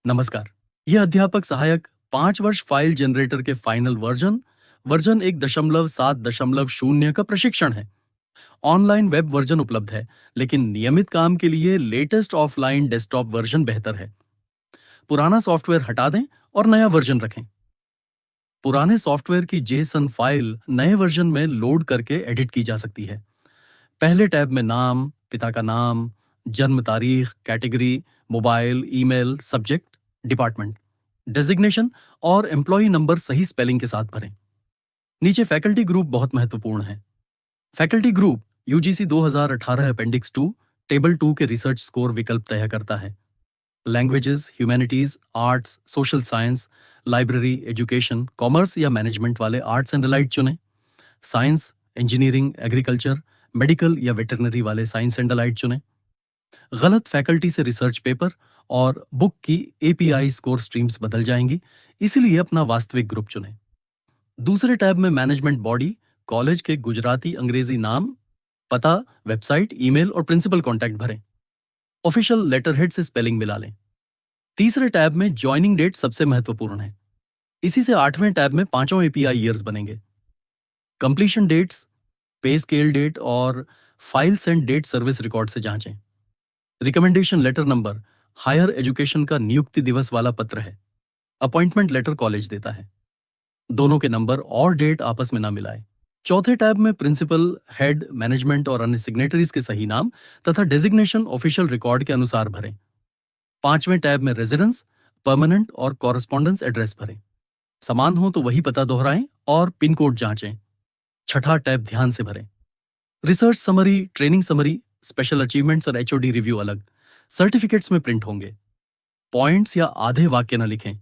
नमस्कार। यह अध्यापक सहायक 5 वर्ष फाइल जनरेटर के फाइनल वर्जन वर्जन 1.7.0 का प्रशिक्षण है। ऑनलाइन वेब वर्जन उपलब्ध है, लेकिन नियमित काम के लिए लेटेस्ट ऑफलाइन डेस्कटॉप वर्जन बेहतर है। पुराना सॉफ्टवेयर हटा दें और नया वर्जन रखें। पुराने सॉफ्टवेयर की जेसन फाइल नए वर्जन में लोड करके एडिट की जा सकती है। पहले टैब में नाम, पिता का नाम, जन्म तारीख, category, mobile, email, subject, department, designation और एम्प्लॉय नंबर सही स्पेलिंग के साथ भरें। नीचे फैकल्टी ग्रुप बहुत महत्वपूर्ण है। Faculty group UGC 2018 appendix 2 table 2 के रिसर्च स्कोर विकल्प तय करता है। Languages, humanities, arts, social science, library, education, commerce या मैनेजमेंट वाले आर्ट्स एंड अलाइड चुनें। साइंस, इंजीनियरिंग, एग्रीकल्चर, मेडिकल या वेटरनरी वाले साइंस एंड अलाइड चुनें। गलत फैकल्टी से रिसर्च पेपर और बुक की एपीआई स्कोर स्ट्रीम्स बदल जाएंगी, इसीलिए अपना वास्तविक ग्रुप चुनें। दूसरे टैब में मैनेजमेंट बॉडी, कॉलेज के गुजराती अंग्रेजी नाम, पता, वेबसाइट, ईमेल और प्रिंसिपल कॉन्टैक्ट भरें। ऑफिशियल लेटरहेड से स्पेलिंग मिला लें। तीसरे टैब में ज्वाइनिंग डेट सबसे महत्वपूर्ण है। इसी से 8वें टैब में पांचों एपीआई ईयर्स बनेंगे। Completion dates, pay scale date और file send date service record से जांचें। Recommendation letter number higher education का नियुक्ति दिवस वाला पत्र है। अपॉइंटमेंट लेटर कॉलेज देता है। दोनों के नंबर और डेट आपस में ना मिलाएं। चौथे टैब में प्रिंसिपल, हेड, मैनेजमेंट और अन्य सिग्नेटरीज के सही नाम तथा डेजिग्नेशन ऑफिशियल रिकॉर्ड के अनुसार भरें। 5वें टैब में रेजिडेंस, परमानेंट और कॉरेस्पॉन्डेंस एड्रेस भरें। समान हो तो वही पता दोहराएं और पिन कोड जांचें। छठा टैब ध्यान से भरें। Research summary, training summary, special achievements और एचओडी रिव्यू अलग, सर्टिफिकेट्स में प्रिंट होंगे। पॉइंट्स या आधे वाक्य न लिखें।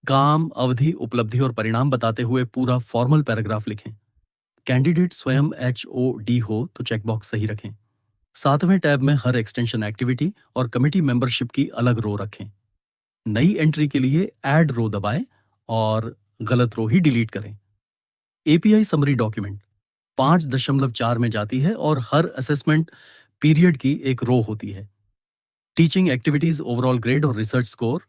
काम, अवधि, उपलब्धि और परिणाम बताते हुए पूरा फॉर्मल पैराग्राफ लिखें। कैंडिडेट स्वयं एचओडी हो तो चेकबॉक्स सही रखें। 7वें टैब में हर एक्सटेंशन एक्टिविटी और कमिटी मेंबरशिप की अलग रो रखें। नई एंट्री के लिए ऐड रो दबाएं और गलत रो ही डिलीट करें। एपीआई समरी डॉक्यूमेंट 5.4 में जाती है और हर असेसमेंट पीरियड की एक रो होती है। टीचिंग एक्टिविटीज, ओवरऑल ग्रेड और research score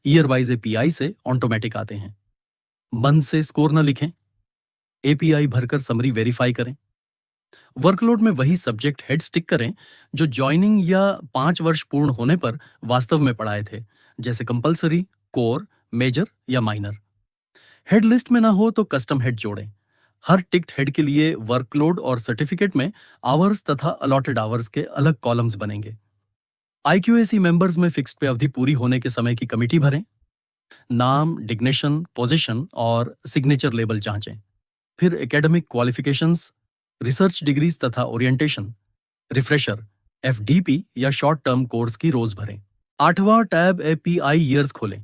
year wise API से ऑटोमेटिक आते हैं। मन से स्कोर न लिखें। एपीआई भरकर समरी वेरीफाई करें। वर्कलोड में वही सब्जेक्ट हेड स्टिक करें जो ज्वाइनिंग या 5 वर्ष पूर्ण होने पर वास्तव में पढ़ाए थे, जैसे कंपलसरी, कोर, मेजर या माइनर। हेड लिस्ट में ना हो तो कस्टम हेड जोड़ें। हर टिक्ड हेड के लिए वर्कलोड और सर्टिफिकेट में आवर्स तथा अलॉटेड आवर्स के अलग कॉलम्स बनेंगे। आईक्यूएसी मेंबर्स में फिक्स्ड पे अवधि पूरी होने के समय की कमिटी भरें। नाम, डिग्नेशन, पोजीशन और सिग्नेचर लेबल जांचें। फिर एकेडमिक क्वालिफिकेशंस, रिसर्च डिग्रीज तथा ओरिएंटेशन, रिफ्रेशर, एफडीपी या शॉर्ट टर्म कोर्स की रोज भरें। 8वां टैब एपीआई ईयर्स खोलें।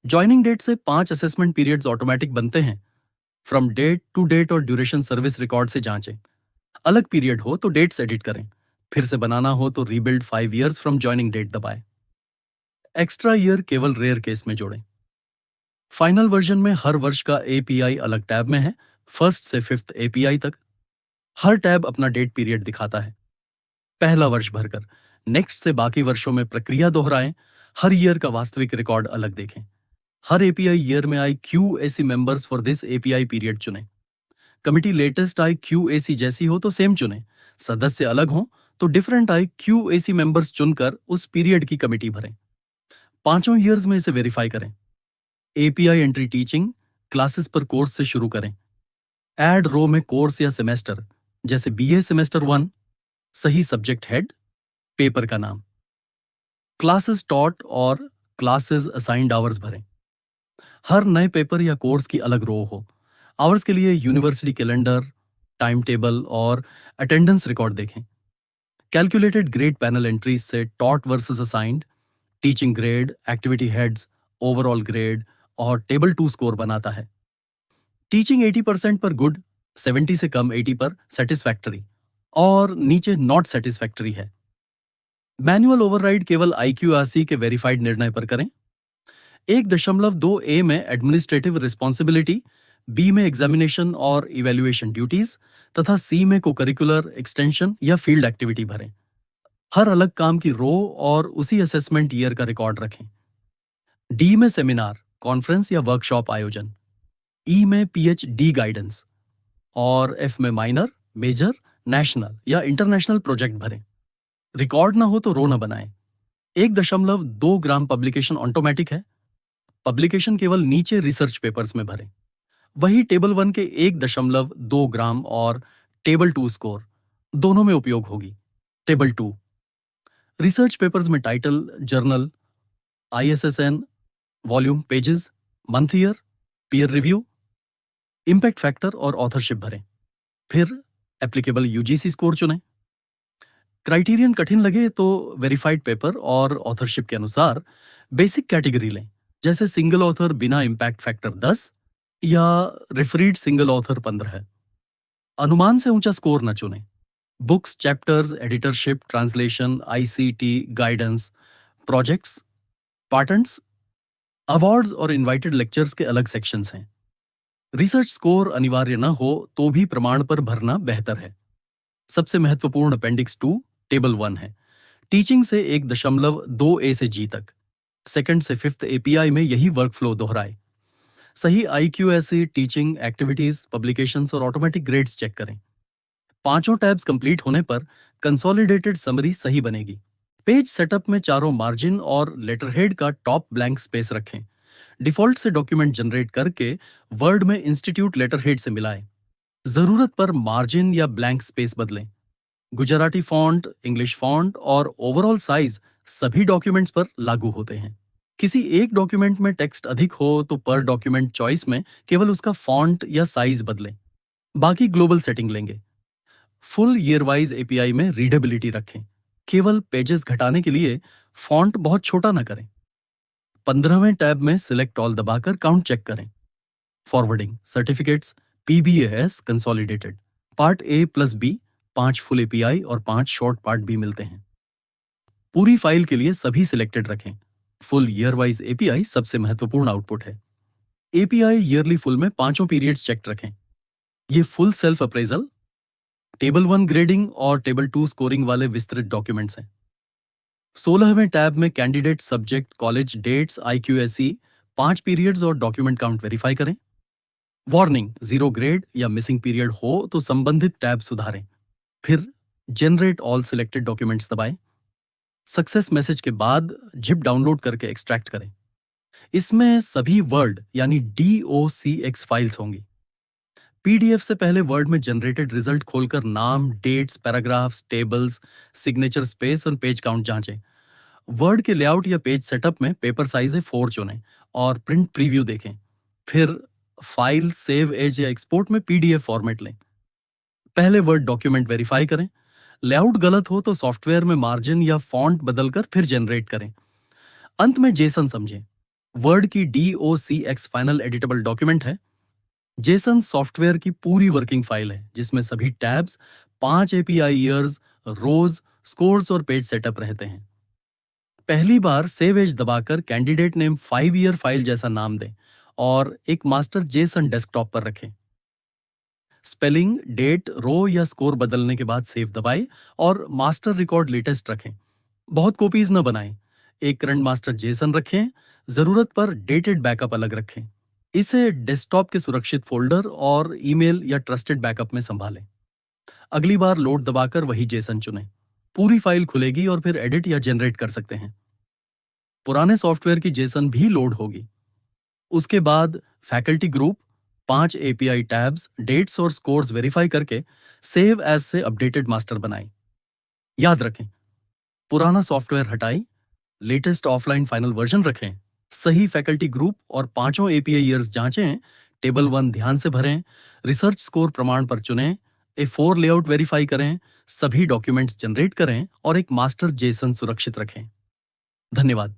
ज्वाइनिंग डेट से 5 असेसमेंट पीरियड्स ऑटोमेटिक बनते हैं। फ्रॉम डेट टू डेट और ड्यूरेशन सर्विस रिकॉर्ड से जांचें। अलग पीरियड हो तो डेट्स एडिट करें। फिर से बनाना हो तो rebuild 5 years from joining date दबाएं। एक्स्ट्रा ईयर केवल रेयर केस में जोड़ें। फाइनल वर्जन में हर वर्ष का एपीआई अलग टैब में है, फर्स्ट से फिफ्थ एपीआई तक। हर टैब अपना डेट पीरियड दिखाता है। पहला वर्ष भरकर नेक्स्ट से बाकी वर्षों में प्रक्रिया दोहराएं। हर ईयर का वास्तविक रिकॉर्ड अलग देखें। हर एपीआई ईयर में IQAC members for this API period चुनें। कमिटी लेटेस्ट आई क्यूएसी जैसी हो तो सेम चुनें। सदस्य अलग हो तो डिफरेंट आई क्यूएसी मेंबर्स चुनकर उस पीरियड की कमिटी भरें। पांचों ईयर्स में इसे वेरीफाई करें। एपीआई एंट्री टीचिंग क्लासेस पर कोर्स से शुरू करें। ऐड रो में कोर्स या सेमेस्टर, जैसे बीए सेमेस्टर 1, सही सब्जेक्ट हेड, पेपर का नाम, क्लासेस टॉट और क्लासेस असाइंड आवर्स भरें। हर नए पेपर या कोर्स की अलग रो हो। आवर्स के लिए यूनिवर्सिटी कैलेंडर, टाइम टेबल और अटेंडेंस रिकॉर्ड देखें। कैलकुलेटेड ग्रेड पैनल एंट्रीज से taught versus assigned, teaching grade, activity heads, overall grade और टेबल 2 स्कोर बनाता है। टीचिंग 80% पर गुड, 70 से कम 80 पर सेटिस्फैक्टरी और नीचे नॉट सेटिस्फैक्टरी है। मैनुअल ओवरराइड केवल आईक्यूआरसी के वेरीफाइड निर्णय पर करें। 1.2 ए में एडमिनिस्ट्रेटिव रिस्पॉन्सिबिलिटी, बी में एग्जामिनेशन और इवैल्यूएशन ड्यूटीज तथा सी में कोकरिकुलर, एक्सटेंशन या फील्ड एक्टिविटी भरें। हर अलग काम की रो और उसी असेसमेंट ईयर का रिकॉर्ड रखें। डी में सेमिनार, कॉन्फ्रेंस या वर्कशॉप आयोजन, ई में पीएचडी गाइडेंस और एफ में माइनर, मेजर, नेशनल या इंटरनेशनल प्रोजेक्ट भरें। रिकॉर्ड ना हो तो रो न बनाएं। 1.2 ग्राम पब्लिकेशन ऑटोमेटिक है। पब्लिकेशन केवल नीचे रिसर्च पेपर्स में भरें। वही टेबल 1 के 1.2 ग्राम और टेबल 2 स्कोर दोनों में उपयोग होगी। टेबल 2 रिसर्च पेपर्स में title, journal, ISSN, volume, pages, month year, peer review, impact factor और ऑथरशिप भरें। फिर एप्लीकेबल यूजीसी स्कोर चुनें। क्राइटेरियन कठिन लगे तो वेरीफाइड पेपर और ऑथरशिप के अनुसार बेसिक कैटेगरी लें, जैसे सिंगल ऑथर बिना इम्पैक्ट फैक्टर 10 या रेफरीड सिंगल ऑथर 15 है। अनुमान से ऊंचा स्कोर न चुनें। Books, chapters, editorship, translation, ICT, guidance, projects, patterns, awards और इनवाइटेड लेक्चर्स के अलग सेक्शंस हैं। रिसर्च स्कोर अनिवार्य न हो तो भी प्रमाण पर भरना बेहतर है। सबसे महत्वपूर्ण अपेंडिक्स 2 टेबल 1 है। टीचिंग से 1.2 ए से जी तक, सेकंड से 5th एपीआई में यही वर्कफ्लो दोहराए। सही आईक्यूएससी, टीचिंग, एक्टिविटीज, पब्लिकेशंस और ऑटोमेटिक ग्रेड्स चेक करें। पांचों टैब्स कंप्लीट होने पर कंसोलिडेटेड समरी सही बनेगी। पेज सेटअप में चारों मार्जिन और लेटरहेड का टॉप ब्लैंक स्पेस रखें। डिफॉल्ट से डॉक्यूमेंट जनरेट करके वर्ड में इंस्टीट्यूट लेटरहेड से मिलाएं। जरूरत पर मार्जिन या ब्लैंक स्पेस बदलें। गुजराती फॉन्ट, इंग्लिश फॉन्ट और ओवरऑल साइज सभी डॉक्यूमेंट्स पर लागू होते हैं। किसी एक डॉक्यूमेंट में टेक्स्ट अधिक हो तो पर डॉक्यूमेंट चॉइस में केवल उसका फॉन्ट या साइज बदलें। बाकी ग्लोबल सेटिंग लेंगे। फुल ईयर वाइज एपीआई में रीडेबिलिटी रखें। केवल पेजेस घटाने के लिए फॉन्ट बहुत छोटा ना करें। 15वें टैब में सिलेक्ट ऑल दबाकर काउंट चेक करें। Forwarding, certificates, PBAS consolidated, part A plus B, 5 full API और 5 शॉर्ट पार्ट बी मिलते हैं। पूरी फाइल के लिए सभी सिलेक्टेड रखें। फुल ईयर वाइज एपीआई सबसे महत्वपूर्ण आउटपुट है। एपीआई ईयरली फुल में पांचों पीरियड्स चेक रखें। ये full self appraisal, table 1 grading और टेबल 2 स्कोरिंग वाले विस्तृत डॉक्यूमेंट्स हैं। 16वें टैब में candidate, subject, college, dates, IQSC, 5 periods और डॉक्यूमेंट काउंट वेरीफाई करें। वार्निंग, 0 ग्रेड या मिसिंग पीरियड हो तो संबंधित टैब सुधारें। फिर जनरेट ऑल सिलेक्टेड डॉक्यूमेंट्स दबाएं। सक्सेस मैसेज के बाद जिप डाउनलोड करके एक्सट्रैक्ट करें। इसमें सभी वर्ड यानी DOCX फाइल्स होंगी। पीडीएफ से पहले वर्ड में जनरेटेड रिजल्ट खोलकर नाम, dates, paragraphs, tables, signature space और पेज काउंट जांचें। वर्ड के लेआउट या पेज सेटअप में पेपर साइज 4 चुनें और प्रिंट प्रीव्यू देखें। फिर फाइल, सेव एज या एक्सपोर्ट में पीडीएफ फॉर्मेट लें। पहले वर्ड डॉक्यूमेंट वेरीफाई करें। लेआउट गलत हो तो सॉफ्टवेयर में मार्जिन या फॉन्ट बदलकर फिर जनरेट करें। अंत में जेसन समझें। वर्ड की DOCX फाइनल एडिटेबल डॉक्यूमेंट है। जेसन सॉफ्टवेयर की पूरी वर्किंग फाइल है जिसमें सभी टैब्स, 5 एपीआई ईयर्स, रोज, स्कोर्स और पेज सेटअप रहते हैं। पहली बार सेव एज दबाकर कैंडिडेट नेम 5 ईयर फाइल जैसा नाम दें और एक मास्टर जेसन डेस्कटॉप पर रखें। स्पेलिंग, डेट, रो या स्कोर बदलने के बाद सेव दबाएं और मास्टर रिकॉर्ड लेटेस्ट रखें। बहुत कॉपीज न बनाएं। एक करंट मास्टर जेसन रखें। जरूरत पर डेटेड बैकअप अलग रखें। इसे डेस्कटॉप के सुरक्षित फोल्डर और ईमेल या ट्रस्टेड बैकअप में संभालें। अगली बार लोड दबाकर वही जेसन चुनें। पूरी फाइल खुलेगी और फिर एडिट या जनरेट कर सकते हैं। पुराने सॉफ्टवेयर की जेसन भी लोड होगी। उसके बाद faculty group, 5 API tabs, dates और स्कोर्स वेरीफाई करके सेव एज से अपडेटेड मास्टर बनाएं। याद रखें, पुराना सॉफ्टवेयर हटाएं, लेटेस्ट ऑफलाइन फाइनल वर्जन रखें, सही फैकल्टी ग्रुप और 5 एपीआई ईयर्स जांचें, टेबल 1 ध्यान से भरें, रिसर्च स्कोर प्रमाण पर चुनें, A4 लेआउट वेरीफाई करें, सभी डॉक्यूमेंट्स जनरेट करें और एक मास्टर जेसन सुरक्षित रखें। धन्यवाद।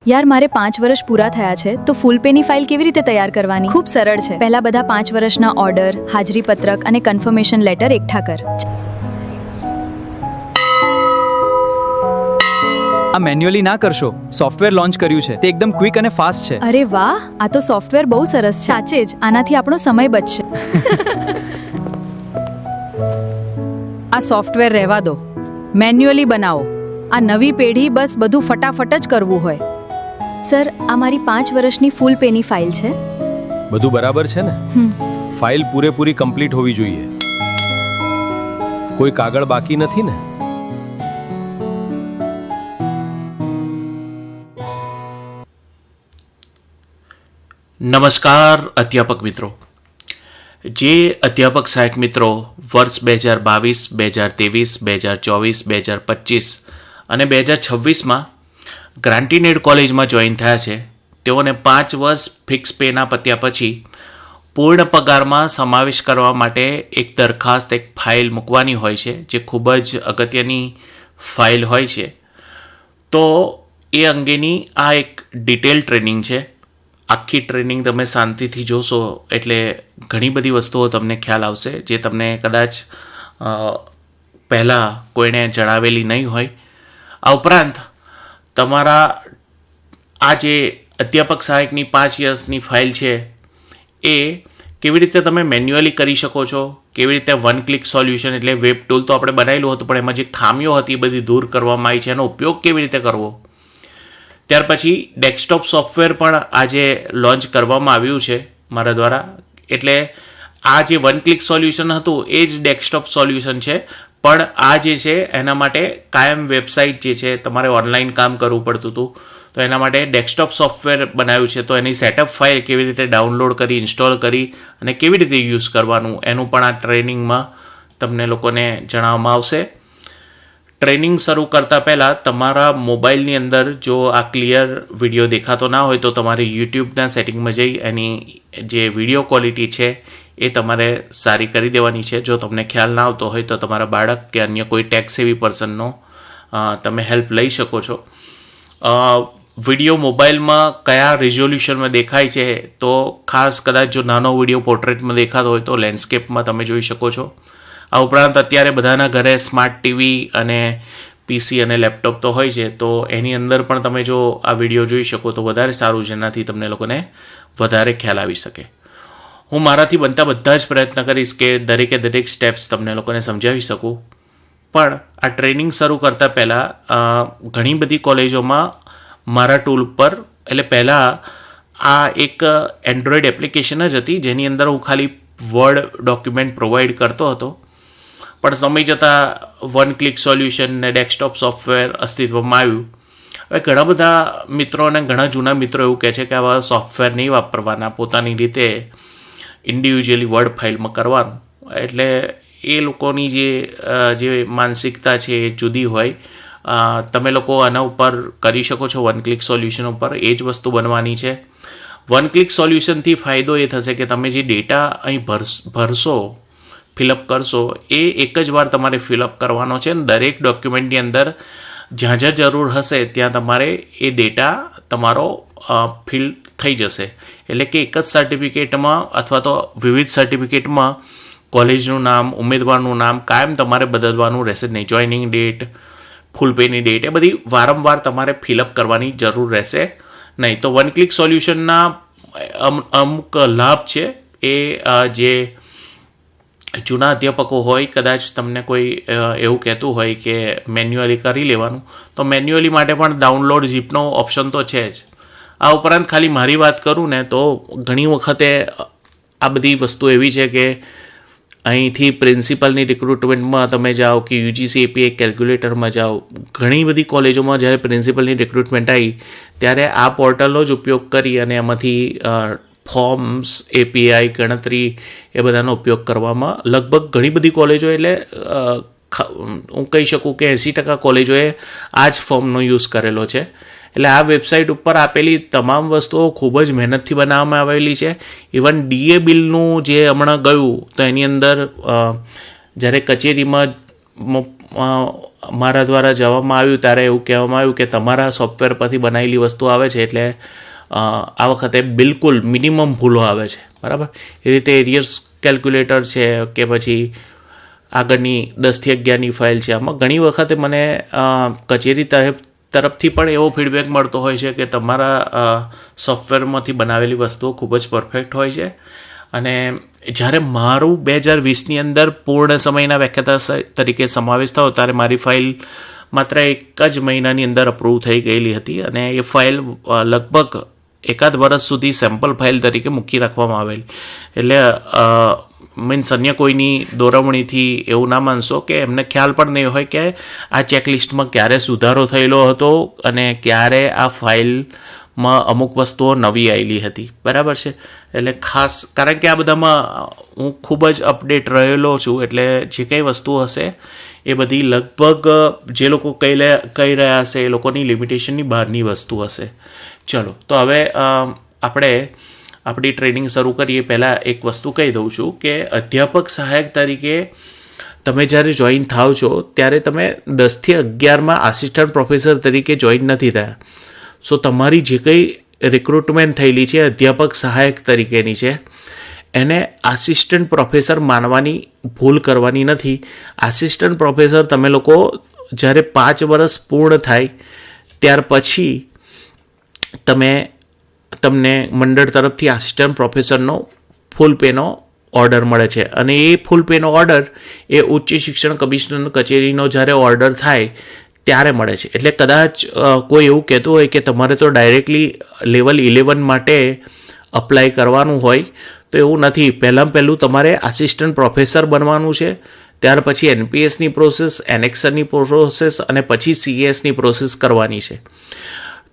યાર મારે 5 વર્ષ પૂરા થયા છે તો ફૂલ પેની ફાઇલ કેવી રીતે તૈયાર કરવાની? ખૂબ સરળ છે. પહેલા બધા 5 વર્ષના ઓર્ડર, હાજરી પત્રક અને કન્ફર્મેશન લેટર એકઠા કર. આ મેન્યુઅલી ના કરશો. સોફ્ટવેર લોન્ચ કર્યું છે તે એકદમ ક્વિક અને ફાસ્ટ છે. અરે વાહ, આ તો સોફ્ટવેર બહુ સરસ છે. સાચે જ આનાથી આપણો સમય બચશે. આ સોફ્ટવેર રહેવા દો. મેન્યુઅલી બનાવો. આ નવી પેઢી બસ બધું ફટાફટ જ કરવું હોય. સર આ મારી 5 વર્ષની ફૂલ પેની ફાઇલ છે. બધું બરાબર છે ને? ફાઇલ પૂરેપૂરી કમ્પ્લીટ હોવી જોઈએ. કોઈ કાગળ બાકી નથી ને? નમસ્કાર અધ્યાપક મિત્રો. જે અધ્યાપક સહાયક મિત્રો વર્ષ 2022, 2023, 2024, 2025 અને 2026માં ગ્રાન્ટીન એડ કોલેજમાં જોઈન થયા છે તેઓને 5 વર્ષ ફિક્સ પેના પત્યા પછી પૂર્ણ પગારમાં સમાવેશ કરવા માટે એક દરખાસ્ત, એક ફાઇલ મૂકવાની હોય છે, જે ખૂબ જ અગત્યની ફાઇલ હોય છે. તો એ અંગેની આ એક ડિટેલ ટ્રેનિંગ છે. આખી ટ્રેનિંગ તમે શાંતિથી જોશો એટલે ઘણી બધી વસ્તુઓ તમને ખ્યાલ આવશે જે તમને કદાચ પહેલાં કોઈને જણાવેલી નહીં હોય. આ ઉપરાંત તમારા આ જે અધ્યાપક સહાયકની 5 વર્ષની ફાઇલ છે એ કેવી રીતે તમે મેન્યુઅલી કરી શકો છો, કેવી રીતે વન ક્લિક સોલ્યુશન એટલે વેબ ટૂલ તો આપણે બનાવેલું હતું, પણ એમાં જે ખામીઓ હતી એ બધી દૂર કરવામાં આવી છે, એનો ઉપયોગ કેવી રીતે કરવો. ત્યાર પછી ડેસ્કટોપ સોફ્ટવેર પણ આજે લોન્ચ કરવામાં આવ્યું છે મારા દ્વારા. એટલે આ જે વન ક્લિક સોલ્યુશન હતું એ જ ડેસ્કટોપ સોલ્યુશન છે, પણ આ જે છે એના માટે કાયમ વેબસાઇટ જે છે તમારે ઓનલાઈન કામ કરવું પડતું હતું, તો એના માટે ડેસ્કટોપ સોફ્ટવેર બનાવ્યું છે. તો એની સેટઅપ ફાઇલ કેવી રીતે ડાઉનલોડ કરી, ઇન્સ્ટોલ કરી અને કેવી રીતે યુઝ કરવાનું એનું પણ આ ટ્રેનિંગમાં તમને લોકોને જણાવવામાં આવશે. ટ્રેનિંગ શરૂ કરતાં પહેલાં તમારા મોબાઈલની અંદર જો આ ક્લિયર વિડીયો દેખાતો ના હોય તો તમારે યુટ્યુબના સેટિંગમાં જઈ એની જે વિડીયો ક્વોલિટી છે એ તમારે સારી કરી દેવાની છે. જો તમને ખ્યાલ ના આવતો હોય તો તમારા બાળક કે અન્ય કોઈ ટેક સેવી પર્સનનો તમે હેલ્પ લઈ શકો છો. વિડીયો મોબાઈલમાં કયા રિઝોલ્યુશનમાં દેખાય છે તો ખાસ કદાચ જો નાનો વિડીયો પોર્ટ્રેટમાં દેખાતો હોય તો લેન્ડસ્કેપમાં તમે જોઈ શકો છો. આ ઉપરાંત અત્યારે બધાના ઘરે સ્માર્ટ ટીવી અને પીસી અને લેપટોપ તો હોય છે, તો એની અંદર પણ તમે જો આ વિડીયો જોઈ શકો તો વધારે સારું, જેનાથી તમને લોકોને વધારે ખ્યાલ આવી શકે. હું મારાથી બનતા બધા જ પ્રયત્ન કરીશ કે દરેકે દરેક સ્ટેપ્સ તમને લોકોને સમજાવી શકું. પણ આ ટ્રેનિંગ શરૂ કરતાં પહેલાં ઘણી બધી કોલેજોમાં મારા ટૂલ પર એટલે પહેલાં આ એક એન્ડ્રોઈડ એપ્લિકેશન જ હતી જેની અંદર હું ખાલી વર્ડ ડોક્યુમેન્ટ પ્રોવાઈડ કરતો હતો. પણ સમય જતાં વન ક્લિક સોલ્યુશન ને ડેસ્કટોપ સોફ્ટવેર અસ્તિત્વમાં આવ્યું. હવે ઘણા બધા મિત્રો અને ઘણા જૂના મિત્રો એવું કહે છે કે આવા સોફ્ટવેર નહીં વાપરવાના, પોતાની રીતે ઇન્ડિવિજ્યુઅલી વર્ડ ફાઇલમાં કરવાનું. એટલે એ લોકોની જે માનસિકતા છે એ જુદી હોય. તમે લોકો આના ઉપર કરી શકો છો વન ક્લિક સોલ્યુશન ઉપર, એ જ વસ્તુ બનવાની છે. વન ક્લિક સોલ્યુશનથી ફાયદો એ થશે કે તમે જે ડેટા અહીં ભરશો, ફિલઅપ કરશો, એ એક જ વાર તમારે ફિલઅપ કરવાનો છે. દરેક ડોક્યુમેન્ટની અંદર જ્યાં જ્યાં જરૂર હશે ત્યાં તમારે એ ડેટા તમારો ફિલ થઈ જશે. એટલે કે એક જ સર્ટિફિકેટમાં અથવા તો વિવિધ સર્ટિફિકેટમાં કોલેજનું નામ, ઉમેદવારનું નામ કાયમ તમારે બદલવાનું રહેશે નહીં. જોઈનિંગ ડેટ, ફૂલ પેની ડેટ એ બધી વારંવાર તમારે ફિલઅપ કરવાની જરૂર રહેશે નહીં. તો વન ક્લિક સોલ્યુશનના અમુક લાભ છે. એ જે જૂના અધ્યાપકો હોય, કદાચ તમને કોઈ એવું કહેતું હોય કે મેન્યુઅલી કરી લેવાનું, તો મેન્યુઅલી માટે પણ ડાઉનલોડ ઝીપનો ઓપ્શન તો છે જ. આ ઉપરાંત ખાલી મારી વાત કરું ને તો ઘણી વખતે આ બધી વસ્તુ એવી છે કે અહીંથી પ્રિન્સિપલની રિક્રુટમેન્ટમાં તમે જાઓ કે યુજીસી એપીઆઈ કેલ્ક્યુલેટરમાં જાઓ, ઘણી બધી કોલેજોમાં જ્યારે પ્રિન્સિપલની રિક્રુટમેન્ટ આવી ત્યારે આ પોર્ટલનો જ ઉપયોગ કરી અને એમાંથી ફોર્મ્સ, એપીઆઈ, ગણતરી એ બધાનો ઉપયોગ કરવામાં લગભગ ઘણી બધી કોલેજો એટલે હું કહી શકું કે 80% કોલેજોએ આ જ ફોર્મનો યુઝ કરેલો છે. એટલે આ વેબસાઇટ ઉપર આપેલી તમામ વસ્તુઓ ખૂબ જ મહેનતથી બનાવવામાં આવેલી છે. ઇવન ડીએ બિલનું જે હમણાં ગયું તો એની અંદર જ્યારે કચેરીમાં મારા દ્વારા જવામાં આવ્યું ત્યારે એવું કહેવામાં આવ્યું કે તમારા સોફ્ટવેર પરથી બનાવેલી વસ્તુ આવે છે એટલે આ વખતે બિલકુલ મિનિમમ ભૂલો આવે છે, બરાબર. એ રીતે એરિયર્સ કેલ્ક્યુલેટર છે કે પછી આગળની 10 થી 11ની ફાઇલ છે, આમાં ઘણી વખતે મને કચેરી તરફથી પણ એવો ફીડબેક મળતો હોય છે કે તમારા સોફ્ટવેરમાંથી બનાવેલી વસ્તુઓ ખૂબ જ પરફેક્ટ હોય છે. અને જ્યારે મારું 2020ની અંદર પૂર્ણ સમયના વ્યાખ્યાતા તરીકે સમાવેશ થયો ત્યારે મારી ફાઇલ માત્ર એક જ મહિનાની અંદર અપ્રૂવ થઈ ગયેલી હતી અને એ ફાઇલ લગભગ એકાદ વર્ષ સુધી સેમ્પલ ફાઇલ તરીકે મૂકી રાખવામાં આવેલી. એટલે મીન્સ અન્ય કોઈની દોરવણીથી એવું ના માનશો કે એમને ખ્યાલ પણ નહીં હોય કે આ ચેકલિસ્ટમાં ક્યારે સુધારો થયેલો હતો અને ક્યારે આ ફાઇલમાં અમુક વસ્તુઓ નવી આવેલી હતી. બરાબર છે. એટલે ખાસ કારણ કે આ બધામાં હું ખૂબ જ અપડેટ રહેલો છું, એટલે જે કંઈ વસ્તુ હશે એ બધી લગભગ જે લોકો કહી રહ્યા હશે એ લોકોની લિમિટેશનની બહારની વસ્તુ હશે. ચલો, તો હવે આપણે આપણી ટ્રેનિંગ શરૂ કરીએ પહેલાં એક વસ્તુ કહી દઉં છું કે અધ્યાપક સહાયક તરીકે તમે જ્યારે જોઈન થાવ છો ત્યારે તમે 10 થી 11માં આસિસ્ટન્ટ પ્રોફેસર તરીકે જોઈન નથી થયા. સો તમારી જે કંઈ રિક્રુટમેન્ટ થયેલી છે અધ્યાપક સહાયક તરીકેની છે એને આસિસ્ટન્ટ પ્રોફેસર માનવાની ભૂલ કરવાની નથી. આસિસ્ટન્ટ પ્રોફેસર તમે લોકો જ્યારે 5 વર્ષ પૂર્ણ થાય ત્યાર પછી તમને મંડળ તરફથી આસિસ્ટન્ટ પ્રોફેસરનો ફૂલ પેનો ઓર્ડર મળે છે અને એ ફૂલ પેનો ઓર્ડર એ ઉચ્ચ શિક્ષણ કમિશનર કચેરીનો જ્યારે ઓર્ડર થાય ત્યારે મળે છે. એટલે કદાચ કોઈ એવું કહેતું હોય કે તમારે તો ડાયરેક્ટલી લેવલ 11 માટે અપ્લાય કરવાનું હોય, તો એવું નથી. પહેલું તમારે આસિસ્ટન્ટ પ્રોફેસર બનવાનું છે, ત્યાર પછી NPSની પ્રોસેસ, એનેક્સરની પ્રોસેસ અને પછી CASની પ્રોસેસ કરવાની છે.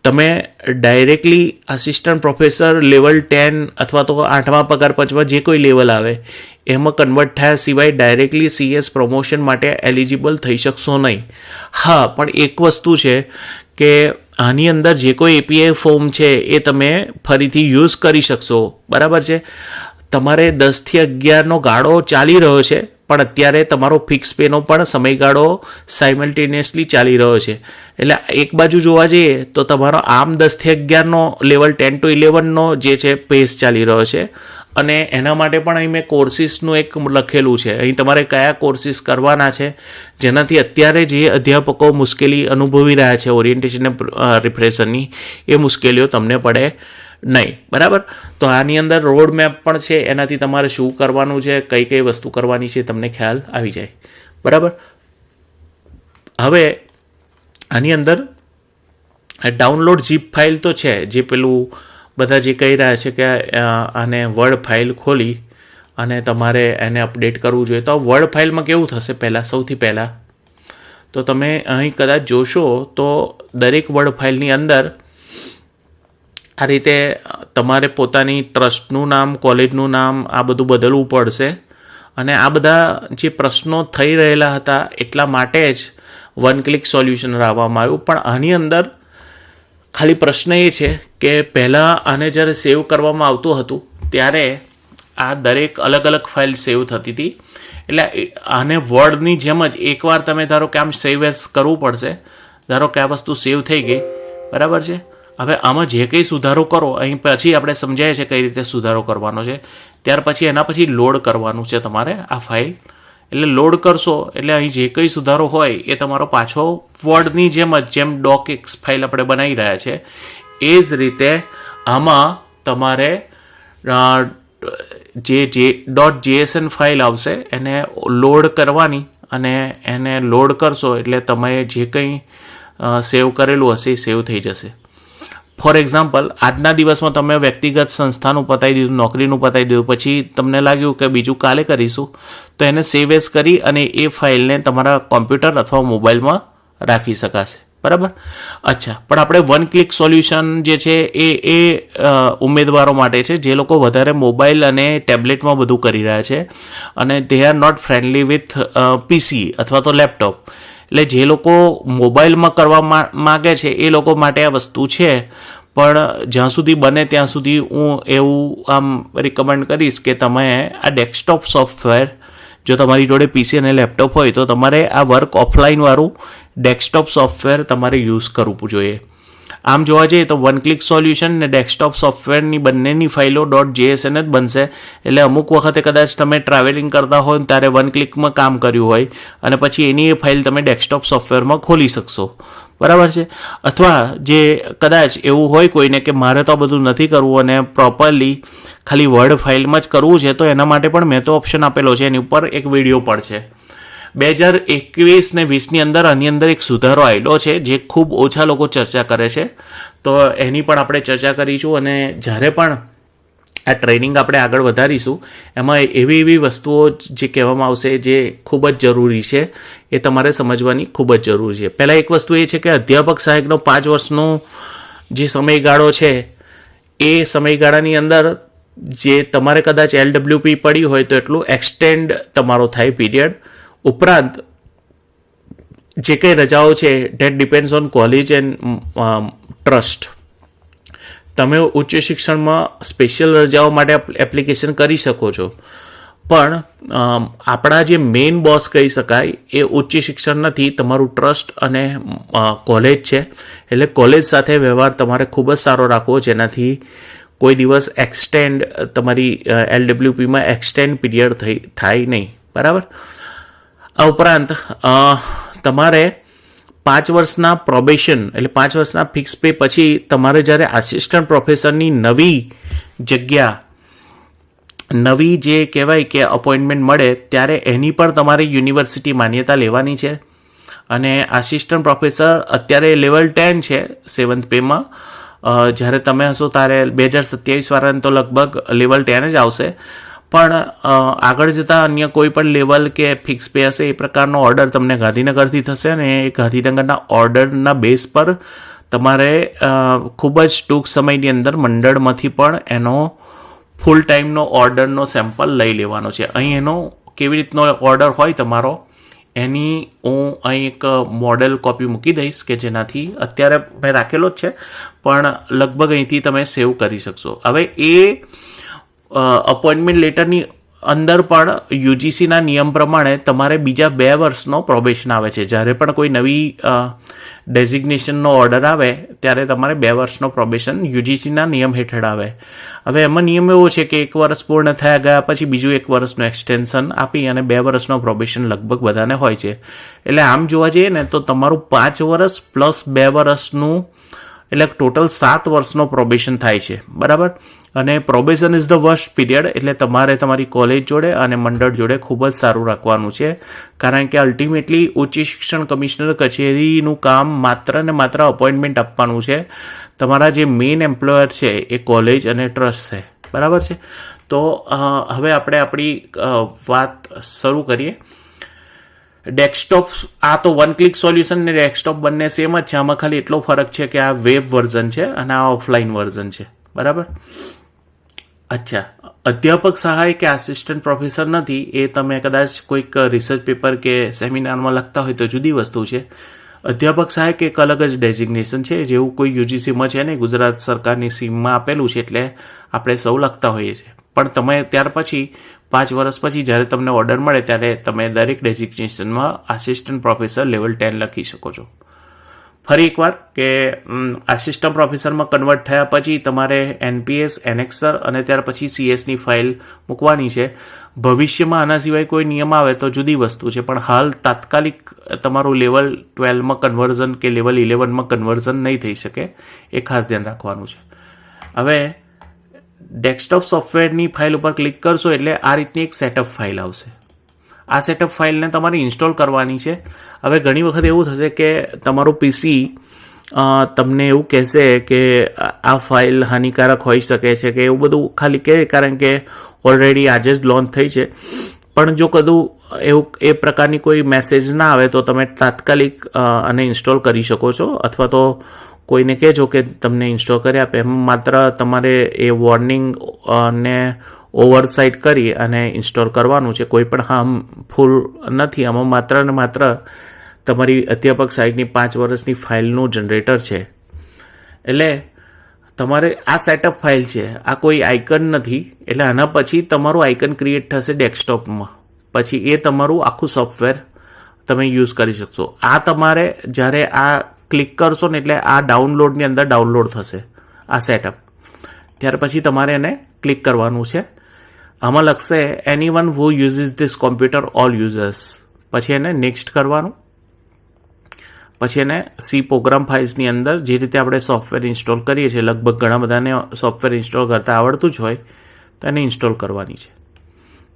તમે ડાયરેક્ટલી આસિસ્ટન્ટ પ્રોફેસર લેવલ 10 અથવા તો 8મા પગાર પંચમાં જે કોઈ લેવલ આવે એમાં કન્વર્ટ થયા સિવાય ડાયરેક્ટલી CS પ્રમોશન માટે એલિજિબલ થઈ શકશો નહીં. હા, પણ એક વસ્તુ છે કે આની અંદર જે કોઈ API ફોર્મ છે એ તમે ફરીથી યુઝ કરી શકશો. બરાબર છે. તમારે 10 થી 11નો ગાળો ચાલી રહ્યો છે, પણ અત્યારે તમારો ફિક્સ પેનો પણ સમયગાળો સાયમલ્ટેનિયસલી ચાલી રહ્યો છે. એટલે એક બાજુ જોવા જઈએ તો તમારો આમ 10 થી 11નો લેવલ 10 to 11નો જે છે પેસ ચાલી રહ્યો છે અને એના માટે પણ અહીં મેં કોર્સિસનું એક લખેલું છે. અહીં તમારે કયા કોર્સિસ કરવાના છે જેનાથી અત્યારે જે અધ્યાપકો મુશ્કેલી અનુભવી રહ્યા છે ઓરિએન્ટેશન રિફ્રેશરની એ મુશ્કેલીઓ તમને પડે નહીં. બરાબર. તો આની અંદર રોડ મેપ પણ છે, એનાથી તમારે શું કરવાનું છે, કઈ કઈ વસ્તુ કરવાની છે તમને ખ્યાલ આવી જાય. બરાબર. હવે આની અંદર ડાઉનલોડ ઝીપ ફાઇલ તો છે, જે પેલું બધા જે કહી રહ્યા છે કે આને વર્ડ ફાઇલ ખોલી અને તમારે એને અપડેટ કરવું જોઈએ. તો વર્ડ ફાઇલમાં કેવું થશે સૌથી પહેલાં તો તમે અહીં કદાચ જોશો તો દરેક વર્ડ ફાઇલની અંદર આ રીતે તમારે પોતાની ટ્રસ્ટનું નામ, કોલેજનું નામ આ બધું બદલવું પડશે અને આ બધા જે પ્રશ્નો થઈ રહેલા હતા એટલા માટે જ વન ક્લિક સોલ્યુશન લાવવામાં આવ્યું. પણ આની અંદર ખાલી પ્રશ્ન એ છે કે પહેલાં આને જ્યારે સેવ કરવામાં આવતું હતું ત્યારે આ દરેક અલગ અલગ ફાઇલ સેવ થતી હતી. એટલે આને વર્ડની જેમ જ એકવાર તમે ધારો કે આમ સેવ એઝ કરવું પડશે. ધારો કે આ વસ્તુ સેવ થઈ ગઈ. બરાબર છે. હવે આમાં જે કંઈ સુધારો કરો અહીં પછી આપણે સમજાય છે કઈ રીતે સુધારો કરવાનો છે. ત્યાર પછી એના પછી લોડ કરવાનું છે તમારે આ ફાઇલ. એટલે લોડ કરશો એટલે અહીં જે કંઈ સુધારો હોય એ તમારો પાછો વર્ડની જેમ ડોકએક્સ ફાઇલ આપણે બનાવી રહ્યા છે એ જ રીતે આમાં તમારે જે .jsn ફાઇલ આવશે એને લોડ કરવાની અને એને લોડ કરશો એટલે તમે જે કંઈ સેવ કરેલું હશે એ સેવ થઈ જશે. ફોર એક્ઝામ્પલ, આજના દિવસમાં તમે વ્યક્તિગત સંસ્થાનું પતાવી દીધું, નોકરીનું પતાવી દીધું, પછી તમને લાગ્યું કે બીજું કાલે કરીશું, તો એને સેવ એઝ કરી અને એ ફાઇલને તમારા કોમ્પ્યુટર અથવા મોબાઈલમાં રાખી શકાશે. બરાબર. અચ્છા, પણ આપણે વન ક્લિક સોલ્યુશન જે છે એ ઉમેદવારો માટે છે જે લોકો વધારે મોબાઈલ અને ટેબ્લેટમાં બધું કરી રહ્યા છે અને they are not friendly with PC અથવા તો લેપટોપ. એટલે જે લોકો મોબાઈલમાં કરવા માગે છે એ લોકો માટે આ વસ્તુ છે, પણ જ્યાં સુધી બને ત્યાં સુધી હું એવું આમ રિકમેન્ડ કરીશ કે તમે આ ડેસ્કટોપ સોફ્ટવેર, જો તમારી જોડે PC અને લેપટોપ હોય તો તમારે આ વર્ક ઓફલાઈનવાળું ડેસ્કટોપ સોફ્ટવેર તમારે યુઝ કરવું જોઈએ. આમ જોવા જઈએ તો વન ક્લિક સોલ્યુશન ને ડેસ્કટોપ સોફ્ટવેરની બંનેની ફાઇલો .jsn જ બનશે. એટલે અમુક વખતે કદાચ તમે ટ્રાવેલિંગ કરતા હોય ત્યારે વન ક્લિકમાં કામ કર્યું હોય અને પછી એની એ ફાઇલ તમે ડેસ્કટોપ સોફ્ટવેરમાં ખોલી શકશો. બરાબર છે. અથવા જે કદાચ એવું હોય કોઈને કે મારે તો આ બધું નથી કરવું અને પ્રોપરલી ખાલી વર્ડ ફાઇલમાં જ કરવું છે, તો એના માટે પણ મેં તો ઓપ્શન આપેલો છે, એની ઉપર એક વિડીયો પણ છે. 2021 ને 20ની અંદર આની અંદર એક સુધારો આવેલો છે જે ખૂબ ઓછા લોકો ચર્ચા કરે છે, તો એની પણ આપણે ચર્ચા કરીશું. અને જ્યારે પણ આ ટ્રેનિંગ આપણે આગળ વધારીશું એમાં એવી વસ્તુઓ જે કહેવામાં આવશે જે ખૂબ જ જરૂરી છે, એ તમારે સમજવાની ખૂબ જ જરૂરી છે. પહેલાં એક વસ્તુ એ છે કે અધ્યાપક સહાયકનો 5 વર્ષનો જે સમયગાળો છે એ સમયગાળાની અંદર જે તમારે કદાચ LWP પડી હોય તો એટલું એક્સટેન્ડ તમારો થાય પીરિયડ. ઉપરાંત જે કંઈ રજાઓ છે date depends on college and trust. તમે ઉચ્ચ શિક્ષણમાં સ્પેશિયલ રજાઓ માટે એપ્લિકેશન કરી શકો છો, પણ આપણા જે મેઇન બોસ કહી શકાય એ ઉચ્ચ શિક્ષણ નથી, તમારું ટ્રસ્ટ અને કોલેજ છે. એટલે કોલેજ સાથે વ્યવહાર તમારે ખૂબ જ સારો રાખવો, જેનાથી કોઈ દિવસ એક્સટેન્ડ તમારી LWPમાં એક્સટેન્ડ પીરિયડ થાય નહીં. બરાબર. આ ઉપરાંત તમારે 5 વર્ષના પ્રોબેશન એટલે 5 વર્ષના ફિક્સ પે પછી તમારે જ્યારે આસિસ્ટન્ટ પ્રોફેસરની નવી જગ્યા, નવી જે કહેવાય કે અપોઇન્ટમેન્ટ મળે ત્યારે એની પણ તમારે યુનિવર્સિટી માન્યતા લેવાની છે. અને આસિસ્ટન્ટ પ્રોફેસર અત્યારે લેવલ 10 છે 7th પેમાં. જ્યારે તમે હશો ત્યારે 2027 વાળાને તો લગભગ લેવલ 10 જ આવશે, પણ આગળ જતાં અન્ય કોઈ પણ લેવલ કે ફિક્સ પે હશે એ પ્રકારનો ઓર્ડર તમને ગાંધીનગરથી થશે, અને એ ગાંધીનગરના ઓર્ડરના બેઝ પર તમારે ખૂબ જ ટૂંક સમયની અંદર મંડળમાંથી પણ એનો ફૂલ ટાઈમનો ઓર્ડરનો સેમ્પલ લઈ લેવાનો છે. અહીં એનો કેવી રીતનો ઓર્ડર હોય તમારો એની હું અહીં એક મોડેલ કોપી મૂકી દઈશ કે જેનાથી અત્યારે મેં રાખેલો જ છે, પણ લગભગ અહીંથી તમે સેવ કરી શકશો. હવે એ અપોઇન્ટમેન્ટ લેટરની અંદર પણ યુજીસીના નિયમ પ્રમાણે તમારે બીજા 2 વર્ષનો પ્રોબેશન આવે છે. જ્યારે પણ કોઈ નવી ડેઝિગ્નેશનનો ઓર્ડર આવે ત્યારે તમારે 2 વર્ષનો પ્રોબેશન યુજીસીના નિયમ હેઠળ આવે. હવે એમાં નિયમ એવો છે કે 1 વર્ષ પૂર્ણ થયા ગયા પછી બીજું 1 વર્ષનું એક્સટેન્શન આપી અને 2 વર્ષનો પ્રોબેશન લગભગ બધાને હોય છે. એટલે આમ જોવા જઈએ ને તો તમારું 5 વર્ષ પ્લસ 2 વર્ષનું એટલે ટોટલ 7 વર્ષનો પ્રોબેશન થાય છે. બરાબર. અને probation is the worst period, એટલે તમારે તમારી કોલેજ જોડે અને મંડળ જોડે ખૂબ જ સારું રાખવાનું છે, કારણ કે અલ્ટિમેટલી ઉચ્ચ શિક્ષણ કમિશનર કચેરીનું કામ માત્ર ને માત્ર અપોઇન્ટમેન્ટ આપવાનું છે. તમારા જે મેઇન એમ્પ્લોયર છે એ કોલેજ અને ટ્રસ્ટ છે. બરાબર છે. તો હવે આપણે આપણી વાત શરૂ કરીએ. ડેસ્કટોપ, આ તો વન ક્લિક સોલ્યુશન ને ડેસ્કટોપ બંને સેમ જ છે. આમાં ખાલી એટલો ફરક છે કે આ વેબ વર્ઝન છે અને આ ઓફલાઈન વર્ઝન છે. બરાબર. અચ્છા, અધ્યાપક સહાય કે આસિસ્ટન્ટ પ્રોફેસર નથી એ તમે કદાચ કોઈક રિસર્ચ પેપર કે સેમિનારમાં લખતા હોય તો જુદી વસ્તુ છે. અધ્યાપક સહાયક એક અલગ જ ડેઝિગ્નેશન છે, જેવું કોઈ યુજીસીમાં છે ને, ગુજરાત સરકારની સ્કીમમાં આપેલું છે, એટલે આપણે સૌ લખતા હોઈએ છીએ. પણ તમે ત્યાર પછી 5 વર્ષ પછી જ્યારે તમને ઓર્ડર મળે ત્યારે તમે દરેક ડેઝિગ્નેશનમાં આસિસ્ટન્ટ પ્રોફેસર લેવલ 10 લખી શકો છો. ફરી એકવાર કે આસિસ્ટન્ટ પ્રોફેસરમાં કન્વર્ટ થયા પછી તમારે NPS, એનેક્સર અને ત્યાર પછી CS ની ફાઇલ મૂકવાની છે. ભવિષ્યમાં આના સિવાય કોઈ નિયમ આવે તો જુદી વસ્તુ છે, પણ હાલ તાત્કાલિક તમારું લેવલ 12માં કન્વર્ઝન કે લેવલ 11માં કન્વર્ઝન નહીં થઈ શકે, એ ખાસ ધ્યાન રાખવાનું છે. હવે ડેસ્કટોપ સોફ્ટવેરની ફાઇલ ઉપર ક્લિક કરશો એટલે આ રીતની એક સેટઅપ ફાઇલ આવશે. આ સેટઅપ ફાઇલને તમારે ઇન્સ્ટોલ કરવાની છે. હવે ઘણી વખત એવું થશે કે તમારું PC તમને એવું કહેશે કે આ ફાઇલ હાનિકારક હોઈ શકે છે કે એવું બધું ખાલી કહે, કારણ કે ઓલરેડી આજે જ લોન્ચ થઈ છે. પણ જો કદું એવું એ પ્રકારની કોઈ મેસેજ ના આવે તો તમે તાત્કાલિક આને ઇન્સ્ટોલ કરી શકો છો, અથવા તો કોઈને કહેજો કે તમને ઇન્સ્ટોલ કરી આપે. એમ માત્ર તમારે એ વોર્નિંગ ને ઓવરસાઇટ કરી અને ઇન્સ્ટોલ કરવાનું છે. કોઈ પણ હાર્મફુલ નથી. આમાં માત્ર ને માત્ર તમારી અધ્યાપક સહાયકની 5 વર્ષની ફાઇલનું જનરેટર છે. એટલે તમારે આ સેટઅપ ફાઇલ છે, આ કોઈ આઇકન નથી. એટલે આના પછી તમારું આઇકન ક્રિએટ થશે ડેસ્કટોપમાં, પછી એ તમારું આખું સોફ્ટવેર તમે યુઝ કરી શકશો. આ તમારે જ્યારે આ ક્લિક કરશો ને એટલે આ ડાઉનલોડની અંદર ડાઉનલોડ થશે આ સેટઅપ. ત્યાર પછી તમારે એને ક્લિક કરવાનું છે. આમાં લખશે anyone who uses this computer all users, પછી એને નેક્સ્ટ કરવાનું. પછી એને સી પ્રોગ્રામ ફાઇલ્સની અંદર જે રીતે આપણે સોફ્ટવેર ઇન્સ્ટોલ કરીએ છીએ, લગભગ ઘણા બધાને સોફ્ટવેર ઇન્સ્ટોલ કરતાં આવડતું જ હોય તો એને ઇન્સ્ટોલ કરવાની છે.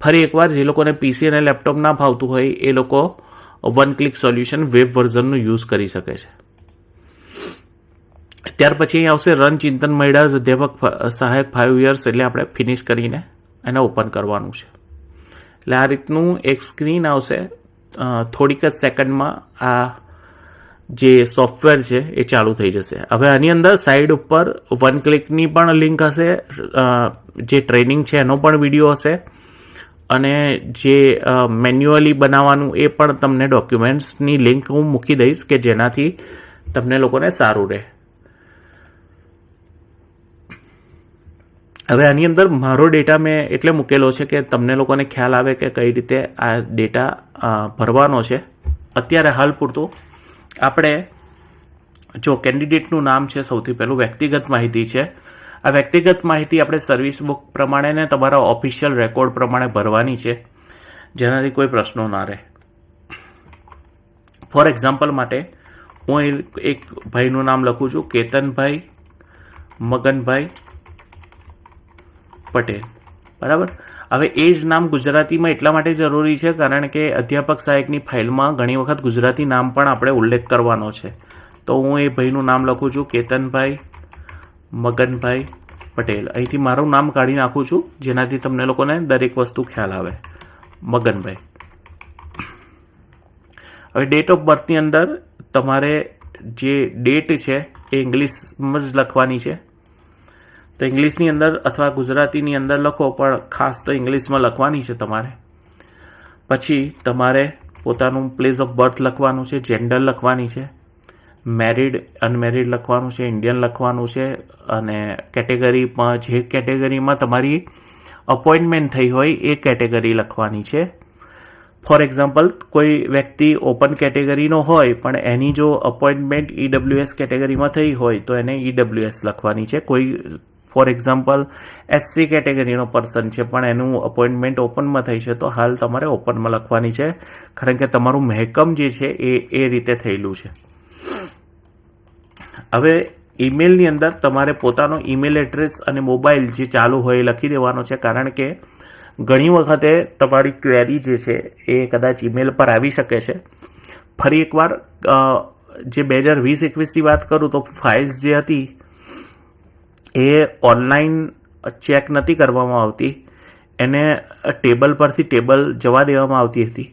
ફરી એકવાર જે લોકોને પીસી અને લેપટોપ ના ફાવતું હોય એ લોકો વન ક્લિક સોલ્યુશન વેબ વર્ઝનનું યુઝ કરી શકે છે. ત્યાર પછી અહીં આવશે રન ચિંતન મૈડાસ અધ્યાપક સહાયક 5 years, એટલે આપણે ફિનિશ કરીને એને ઓપન કરવાનું છે. એટલે આ રીતનું એક સ્ક્રીન આવશે. થોડીક જ સેકન્ડમાં આ જે સોફ્ટવેર છે એ ચાલુ થઈ જશે. હવે આની અંદર સાઈડ ઉપર વન ક્લિકની પણ લિંક હશે, જે ટ્રેનિંગ છે એનો પણ વિડીયો હશે, અને જે મેન્યુઅલી બનાવવાનું એ પણ તમને ડોક્યુમેન્ટ્સની લિંક હું મૂકી દઈશ કે જેનાથી તમને લોકોને સારું રહે. હવે આની અંદર મારો ડેટા મેં એટલે મૂકેલો છે કે તમને લોકોને ખ્યાલ આવે કે કઈ રીતે આ ડેટા ભરવાનો છે. અત્યારે હાલ પૂરતું આપણે જો કેન્ડિડેટનું નામ છે, સૌથી પહેલું વ્યક્તિગત માહિતી છે. આ વ્યક્તિગત માહિતી આપણે સર્વિસ બુક પ્રમાણે ને તમારા ઓફિશિયલ રેકોર્ડ પ્રમાણે ભરવાની છે, જેનાથી કોઈ પ્રશ્નો ના રહે. ફોર એક્ઝામ્પલ માટે હું એક ભાઈનું નામ લખું છું, કેતનભાઈ મગનભાઈ પટેલ. બરાબર. હવે એ જ નામ ગુજરાતીમાં એટલા માટે જરૂરી છે કારણ કે અધ્યાપક સહાયકની ફાઇલમાં ઘણી વખત ગુજરાતી નામ પણ આપણે ઉલ્લેખ કરવાનો છે. તો હું એ ભાઈનું નામ લખું છું, કેતનભાઈ મગનભાઈ પટેલ. અહીંથી મારું નામ કાઢી નાખું છું જેનાથી તમને લોકોને દરેક વસ્તુ ખ્યાલ આવે. મગનભાઈ. હવે ડેટ ઓફ બર્થની અંદર તમારે જે ડેટ છે એ ઇંગ્લિશમાં જ લખવાની છે. તો ઇંગ્લિશની અંદર અથવા ગુજરાતીની અંદર લખો, પણ ખાસ તો ઇંગ્લિશમાં લખવાની છે તમારે. પછી તમારે પોતાનું પ્લેસ ઓફ બર્થ લખવાનું છે, જેન્ડર લખવાની છે, મેરિડ અનમેરિડ લખવાનું છે, ઇન્ડિયન લખવાનું છે, અને કેટેગરીમાં જે કેટેગરીમાં તમારી અપોઇન્ટમેન્ટ થઈ હોય એ કેટેગરી લખવાની છે. ફોર એક્ઝામ્પલ, કોઈ વ્યક્તિ ઓપન કેટેગરીનો હોય પણ એની જો અપોઇન્ટમેન્ટ EWS કેટેગરીમાં થઈ હોય તો એને EWS લખવાની છે. કોઈ ફોર એક્ઝામ્પલ SC કેટેગરીનો પર્સન છે પણ એનું અપોઇન્ટમેન્ટ ઓપનમાં થઈ છે તો હાલ તમારે ઓપનમાં લખવાની છે, કારણ કે તમારું મહેકમ જે છે એ રીતે થયેલું છે. હવે ઈમેલની અંદર તમારે પોતાનો ઈમેલ એડ્રેસ અને મોબાઈલ જે ચાલુ હોય એ લખી દેવાનો છે, કારણ કે ઘણી વખતે તમારી ક્વેરી જે છે એ કદાચ ઈમેલ પર આવી શકે છે. ફરી એકવાર જે 2020-21ની વાત કરું તો ફાઇલ્સ જે હતી એ ઓનલાઈન ચેક નથી કરવામાં આવતી, એને ટેબલ પરથી ટેબલ જવા દેવામાં આવતી હતી.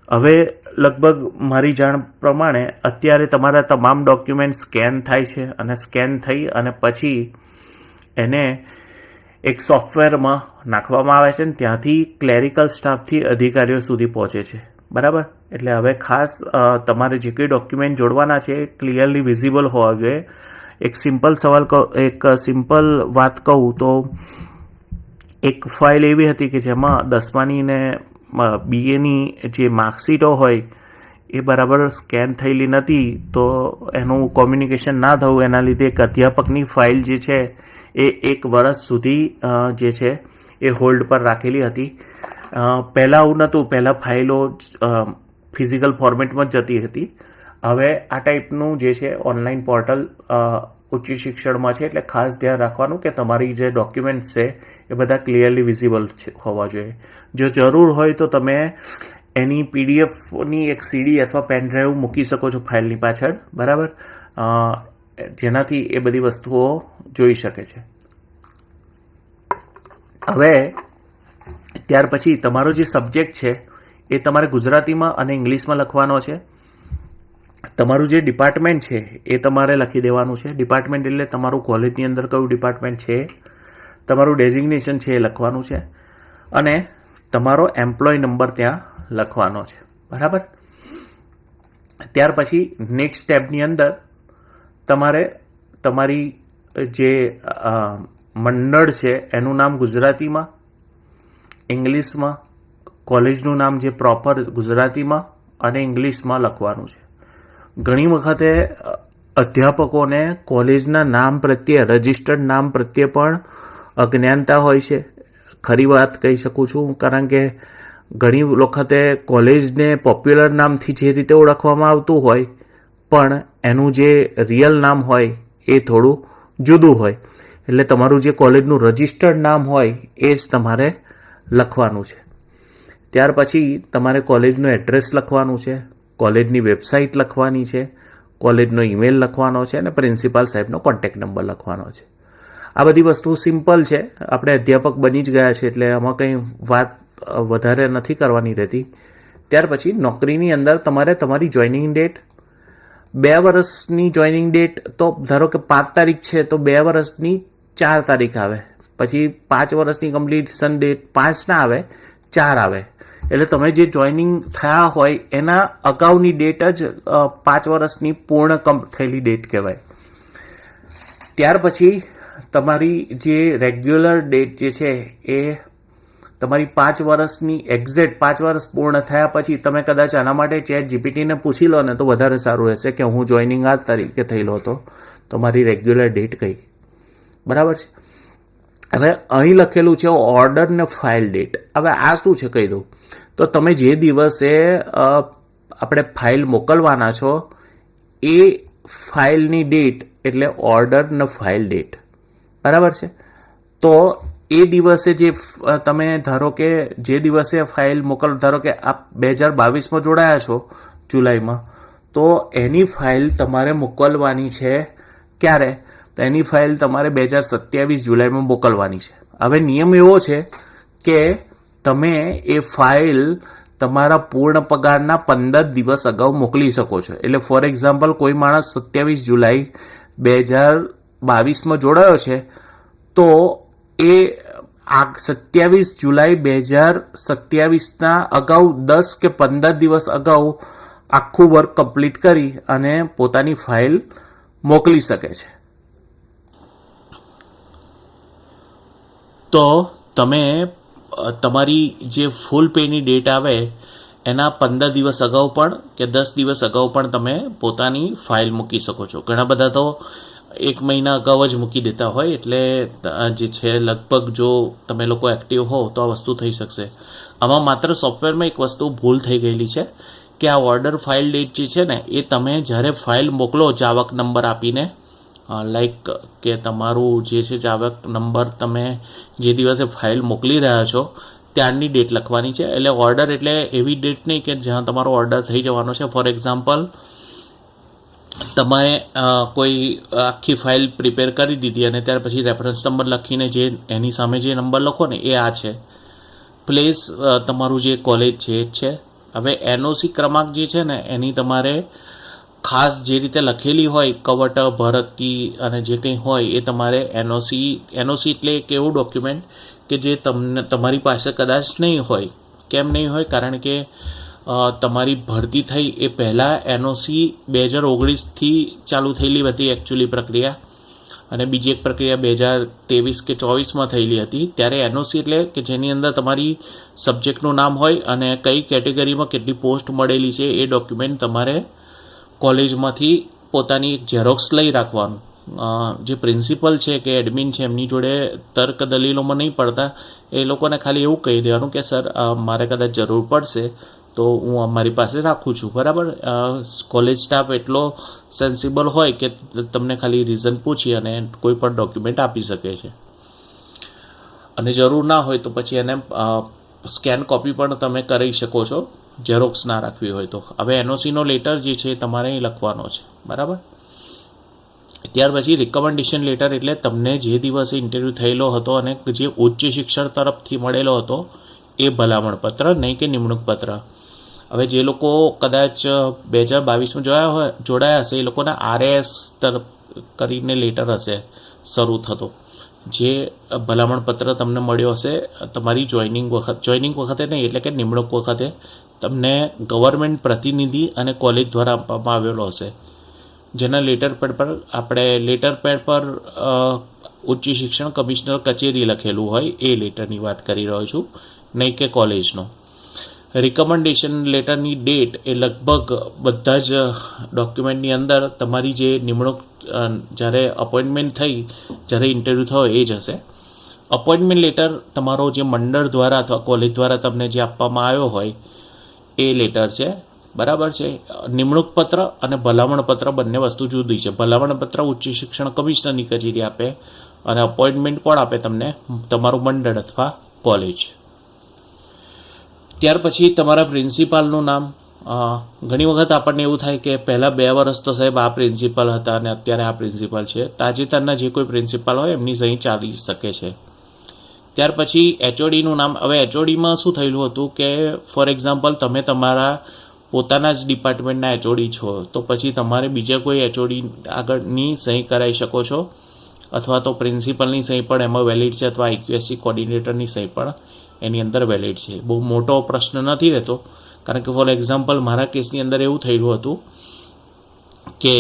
હવે લગભગ મારી જાણ પ્રમાણે અત્યારે તમારા તમામ ડોક્યુમેન્ટ સ્કેન થાય છે, અને સ્કેન થઈ અને પછી એને એક સોફ્ટવેરમાં નાખવામાં આવે છે, ને ત્યાંથી ક્લેરિકલ સ્ટાફથી અધિકારીઓ સુધી પહોંચે છે. બરાબર. એટલે હવે ખાસ તમારે જે કંઈ ડોક્યુમેન્ટ જોડવાના છે એ ક્લિયરલી વિઝિબલ હોવા જોઈએ. એક સિમ્પલ વાત કહું તો એક ફાઇલ એવી હતી કે જેમાં 10માની ને BAની જે માર્કશીટો હોય એ બરાબર સ્કેન થયેલી નથી, તો એનું કોમ્યુનિકેશન ના થયું એના લીધે એક અધ્યાપકની ફાઇલ જે છે એ 1 વર્ષ સુધી જે છે એ હોલ્ડ પર રાખેલી હતી. પહેલાં આવું નહોતું, પહેલાં ફાઇલો ફિઝિકલ ફોર્મેટમાં જ જતી હતી. હવે આ ટાઈપનું જે છે ઓનલાઈન પોર્ટલ ઉચ્ચ શિક્ષણમાં છે, એટલે ખાસ ધ્યાન રાખવાનું કે તમારી જે ડોક્યુમેન્ટ્સ છે એ બધા ક્લિયરલી વિઝિબલ હોવા જોઈએ. જો જરૂર હોય તો તમે એની PDFની એક CD અથવા પેન ડ્રાઈવ મૂકી શકો છો ફાઇલની પાછળ. બરાબર. જેનાથી એ બધી વસ્તુઓ જોઈ શકે છે. હવે ત્યાર પછી તમારો જે સબ્જેક્ટ છે એ તમારે ગુજરાતીમાં અને ઇંગ્લિશમાં લખવાનો છે. તમારું જે ડિપાર્ટમેન્ટ છે એ તમારે લખી દેવાનું છે. ડિપાર્ટમેન્ટ એટલે તમારું કોલેજની અંદર કયું ડિપાર્ટમેન્ટ છે, તમારું ડેઝિગ્નેશન છે એ લખવાનું છે, અને તમારો એમ્પ્લોય નંબર ત્યાં લખવાનો છે. બરાબર. ત્યાર પછી નેક્સ્ટ સ્ટેપની અંદર તમારે તમારી જે મંડળ છે એનું નામ ગુજરાતીમાં, ઇંગ્લિશમાં, કોલેજનું નામ જે પ્રોપર ગુજરાતીમાં અને ઇંગ્લિશમાં લખવાનું છે. ઘણી વખતે અધ્યાપકોને કોલેજના નામ પ્રત્યે, રજિસ્ટર્ડ નામ પ્રત્યે પણ અજ્ઞાનતા હોય છે. ખરી વાત કહી શકું છું, કારણ કે ઘણી વખતે કોલેજને પોપ્યુલર નામથી જે રીતે ઓળખવામાં આવતું હોય પણ એનું જે રિયલ નામ હોય એ થોડું જુદું હોય. એટલે તમારું જે કોલેજનું રજિસ્ટર્ડ નામ હોય એ જ તમારે લખવાનું છે. ત્યાર પછી તમારે કોલેજનું એડ્રેસ લખવાનું છે, કોલેજની વેબસાઇટ લખવાની છે, કોલેજનો ઈમેલ લખવાનો છે અને પ્રિન્સિપાલ સાહેબનો કોન્ટેક્ટ નંબર લખવાનો છે. આ બધી વસ્તુ સિમ્પલ છે. આપણે અધ્યાપક બની જ ગયા છે એટલે આમાં કંઈ વાત વધારે નથી કરવાની રહેતી. ત્યાર પછી નોકરીની અંદર તમારે તમારી જોઈનિંગ ડેટ, 2 વર્ષની જોઈનિંગ ડેટ તો ધારો કે 5 તારીખ છે તો 2 વર્ષની 4 તારીખ આવે. પછી 5 વર્ષની કમ્પ્લીશન ડેટ 5 ના આવે, 4 આવે. એટલે તમે જે જોઈનિંગ થયા હોય એના અગાઉની ડેટ જ 5 વર્ષની પૂર્ણ થયેલી ડેટ કહેવાય. ત્યાર પછી તમારી જે રેગ્યુલર ડેટ જે છે એ તમારી 5 વર્ષની એક્ઝેક્ટ 5 વર્ષ પૂર્ણ થયા પછી તમે કદાચ આના માટે ChatGPTને પૂછી લો ને તો વધારે સારું રહેશે કે હું જોઈનિંગ આ તારીખે થયેલો હતો, તો મારી રેગ્યુલર ડેટ કઈ. બરાબર છે. હવે અહીં લખેલું છે ઓર્ડર ને ફાઇલ ડેટ. હવે આ શું છે કહી દઉં. તો તમે જે દિવસે આપણે ફાઇલ મોકલવાના છો એ ફાઇલની ડેટ એટલે ઓર્ડર ને ફાઇલ ડેટ. બરાબર છે. તો એ દિવસે જે તમે ધારો કે જે દિવસે ફાઇલ ધારો કે આપ 2022માં જોડાયા છો જુલાઈમાં, તો એની ફાઇલ તમારે મોકલવાની છે ક્યારે? તો એની ફાઇલ તમારે 2027 જુલાઈમાં મોકલવાની છે. હવે નિયમ એવો છે કે તમે એ ફાઇલ તમારા પૂર્ણ પગારના 15 દિવસ અગાઉ મોકલી શકો છો. એટલે ફોર એક્ઝામ્પલ કોઈ માણસ 27 જુલાઈ 2022માં જોડાયો છે તો એ 27 જુલાઈ 2027ના અગાઉ 10 કે 15 દિવસ અગાઉ આખું વર્ક કમ્પ્લીટ કરી અને પોતાની ફાઇલ મોકલી શકે છે. તો તમે તમારી જે ફૂલ પેની ડેટ આવે એના 15 દિવસ અગાઉ પણ કે 10 દિવસ અગાઉ પણ તમે પોતાની ફાઇલ મૂકી શકો છો. ઘણા બધા તો 1 મહિના અગાઉ જ મૂકી દેતા હોય. એટલે જે છે લગભગ જો તમે લોકો એક્ટિવ હો તો આ વસ્તુ થઈ શકશે. આમાં માત્ર સોફ્ટવેરમાં એક વસ્તુ ભૂલ થઈ ગયેલી છે કે આ ઓર્ડર ફાઇલ ડેટ જે છે ને એ તમે જ્યારે ફાઇલ મોકલો જાવક નંબર આપીને, લાઈક કે તમારું જે છે જાવક નંબર તમે જે દિવસે ફાઇલ મોકલી રહ્યા છો ત્યારની ડેટ લખવાની છે. એટલે ઓર્ડર એટલે એવી ડેટ નહીં કે જ્યાં તમારો ઓર્ડર થઈ જવાનો છે. ફોર એક્ઝામ્પલ તમારે કોઈ આખી ફાઇલ પ્રિપેર કરી દીધી અને ત્યાર પછી રેફરન્સ નંબર લખીને જે એની સામે જે નંબર લખો ને એ આ છે, પ્લેસ તમારું જે કોલેજ છે એ જ છે. હવે NOC ક્રમાંક જે છે ને એની તમારે ખાસ જે રીતે લખેલી હોય કવટ ભરતી અને જે કંઈ હોય એ તમારે NOC એટલે એક એવું ડોક્યુમેન્ટ કે જે તમારી પાસે કદાચ નહીં હોય. કેમ નહીં હોય? કારણ કે તમારી ભરતી થઈ એ પહેલાં NOC 2019થી ચાલુ થયેલી હતી એકચ્યુઅલી પ્રક્રિયા, અને બીજી એક પ્રક્રિયા 2023 કે 24માં થયેલી હતી. ત્યારે NOC એટલે કે જેની અંદર તમારી સબ્જેક્ટનું નામ હોય અને કઈ કેટેગરીમાં કેટલી પોસ્ટ મળેલી છે એ ડોક્યુમેન્ટ તમારે કોલેજમાંથી પોતાની એક ઝેરોક્સ લઈ રાખવાનું. જે પ્રિન્સિપલ છે કે એડમિન છે એમની જોડે તર્ક દલીલોમાં નહીં પડતા, એ લોકોને ખાલી એવું કહી દેવાનું કે સર મારે કદાચ જરૂર પડશે તો હું અમારી પાસે રાખું છું. બરાબર. કોલેજ સ્ટાફ એટલો સેન્સિબલ હોય કે તમને ખાલી રીઝન પૂછી અને કોઈ પણ ડોક્યુમેન્ટ આપી શકે છે. અને જરૂર ના હોય તો પછી એને સ્કેન કોપી પણ તમે કરી શકો છો, ઝેરોક્સ ના રાખવી હોય તો. હવે NOCનો લેટર જે છે એ તમારે અહીં લખવાનો છે. બરાબર. ત્યાર પછી રિકમેન્ડેશન લેટર એટલે તમને જે દિવસે ઇન્ટરવ્યૂ થયેલો હતો અને જે ઉચ્ચ શિક્ષણ તરફથી મળેલો હતો એ ભલામણ પત્ર, નહીં કે નિમણૂક પત્ર. હવે જે લોકો કદાચ 2022માં જોડાયા હશે એ લોકોના RAS તરફ કરીને લેટર હશે શરૂ થતો, જે ભલામણ પત્ર તમને મળ્યો હશે તમારી જોઈનિંગ વખતે નહીં, એટલે કે નિમણૂક વખતે તમને ગવર્મેન્ટ પ્રતિનિધિ અને કોલેજ દ્વારા આપવામાં આવેલો હશે. જેના લેટર પેડ પર ઉચ્ચ શિક્ષણ કમિશનર કચેરી લખેલું હોય એ લેટરની વાત કરી રહ્યો છું, નહીં કે કોલેજનો. રિકમેન્ડેશન લેટરની ડેટ એ લગભગ બધા જ ડોક્યુમેન્ટની અંદર તમારી જે નિમણૂક જ્યારે અપોઇન્ટમેન્ટ થઈ, જ્યારે ઇન્ટરવ્યૂ થયો એ જ હશે. અપોઇન્ટમેન્ટ લેટર તમારો જે મંડળ દ્વારા અથવા કોલેજ દ્વારા તમને જે આપવામાં આવ્યો હોય એ લેટર છે. બરાબર છે. નિમણૂક પત્ર અને ભલામણ પત્ર બંને વસ્તુ જુદી છે. ભલામણ પત્ર ઉચ્ચ શિક્ષણ કમિશનરની કચેરી આપે અને અપોઇન્ટમેન્ટ કોણ આપે તમને? તમારું મંડળ અથવા કોલેજ. ત્યાર પછી તમારા પ્રિન્સિપાલનું નામ. ઘણી વખત આપણને એવું થાય કે પહેલાં 2 વર્ષ તો સાહેબ આ પ્રિન્સિપાલ હતા અને અત્યારે આ પ્રિન્સિપાલ છે. તાજેતરના જે કોઈ પ્રિન્સિપાલ હોય એમની સહી ચાલી શકે છે. ત્યાર પછી એચઓડીનું નામ. હવે એચઓડીમાં શું થયેલું હતું કે ફોર એક્ઝામ્પલ તમે તમારા પોતાના જ ડિપાર્ટમેન્ટના એચઓડી છો તો પછી તમારે બીજા કોઈ એચઓડી આગળની સહી કરાવી શકો છો, અથવા તો પ્રિન્સિપલની સહી પણ એમાં વેલિડ છે, અથવા IQSC કોર્ડિનેટરની સહી પણ એની અંદર વેલિડ છે. બહુ મોટો પ્રશ્ન નથી રહેતો, કારણ કે ફોર એક્ઝામ્પલ મારા કેસની અંદર એવું થયેલું હતું કે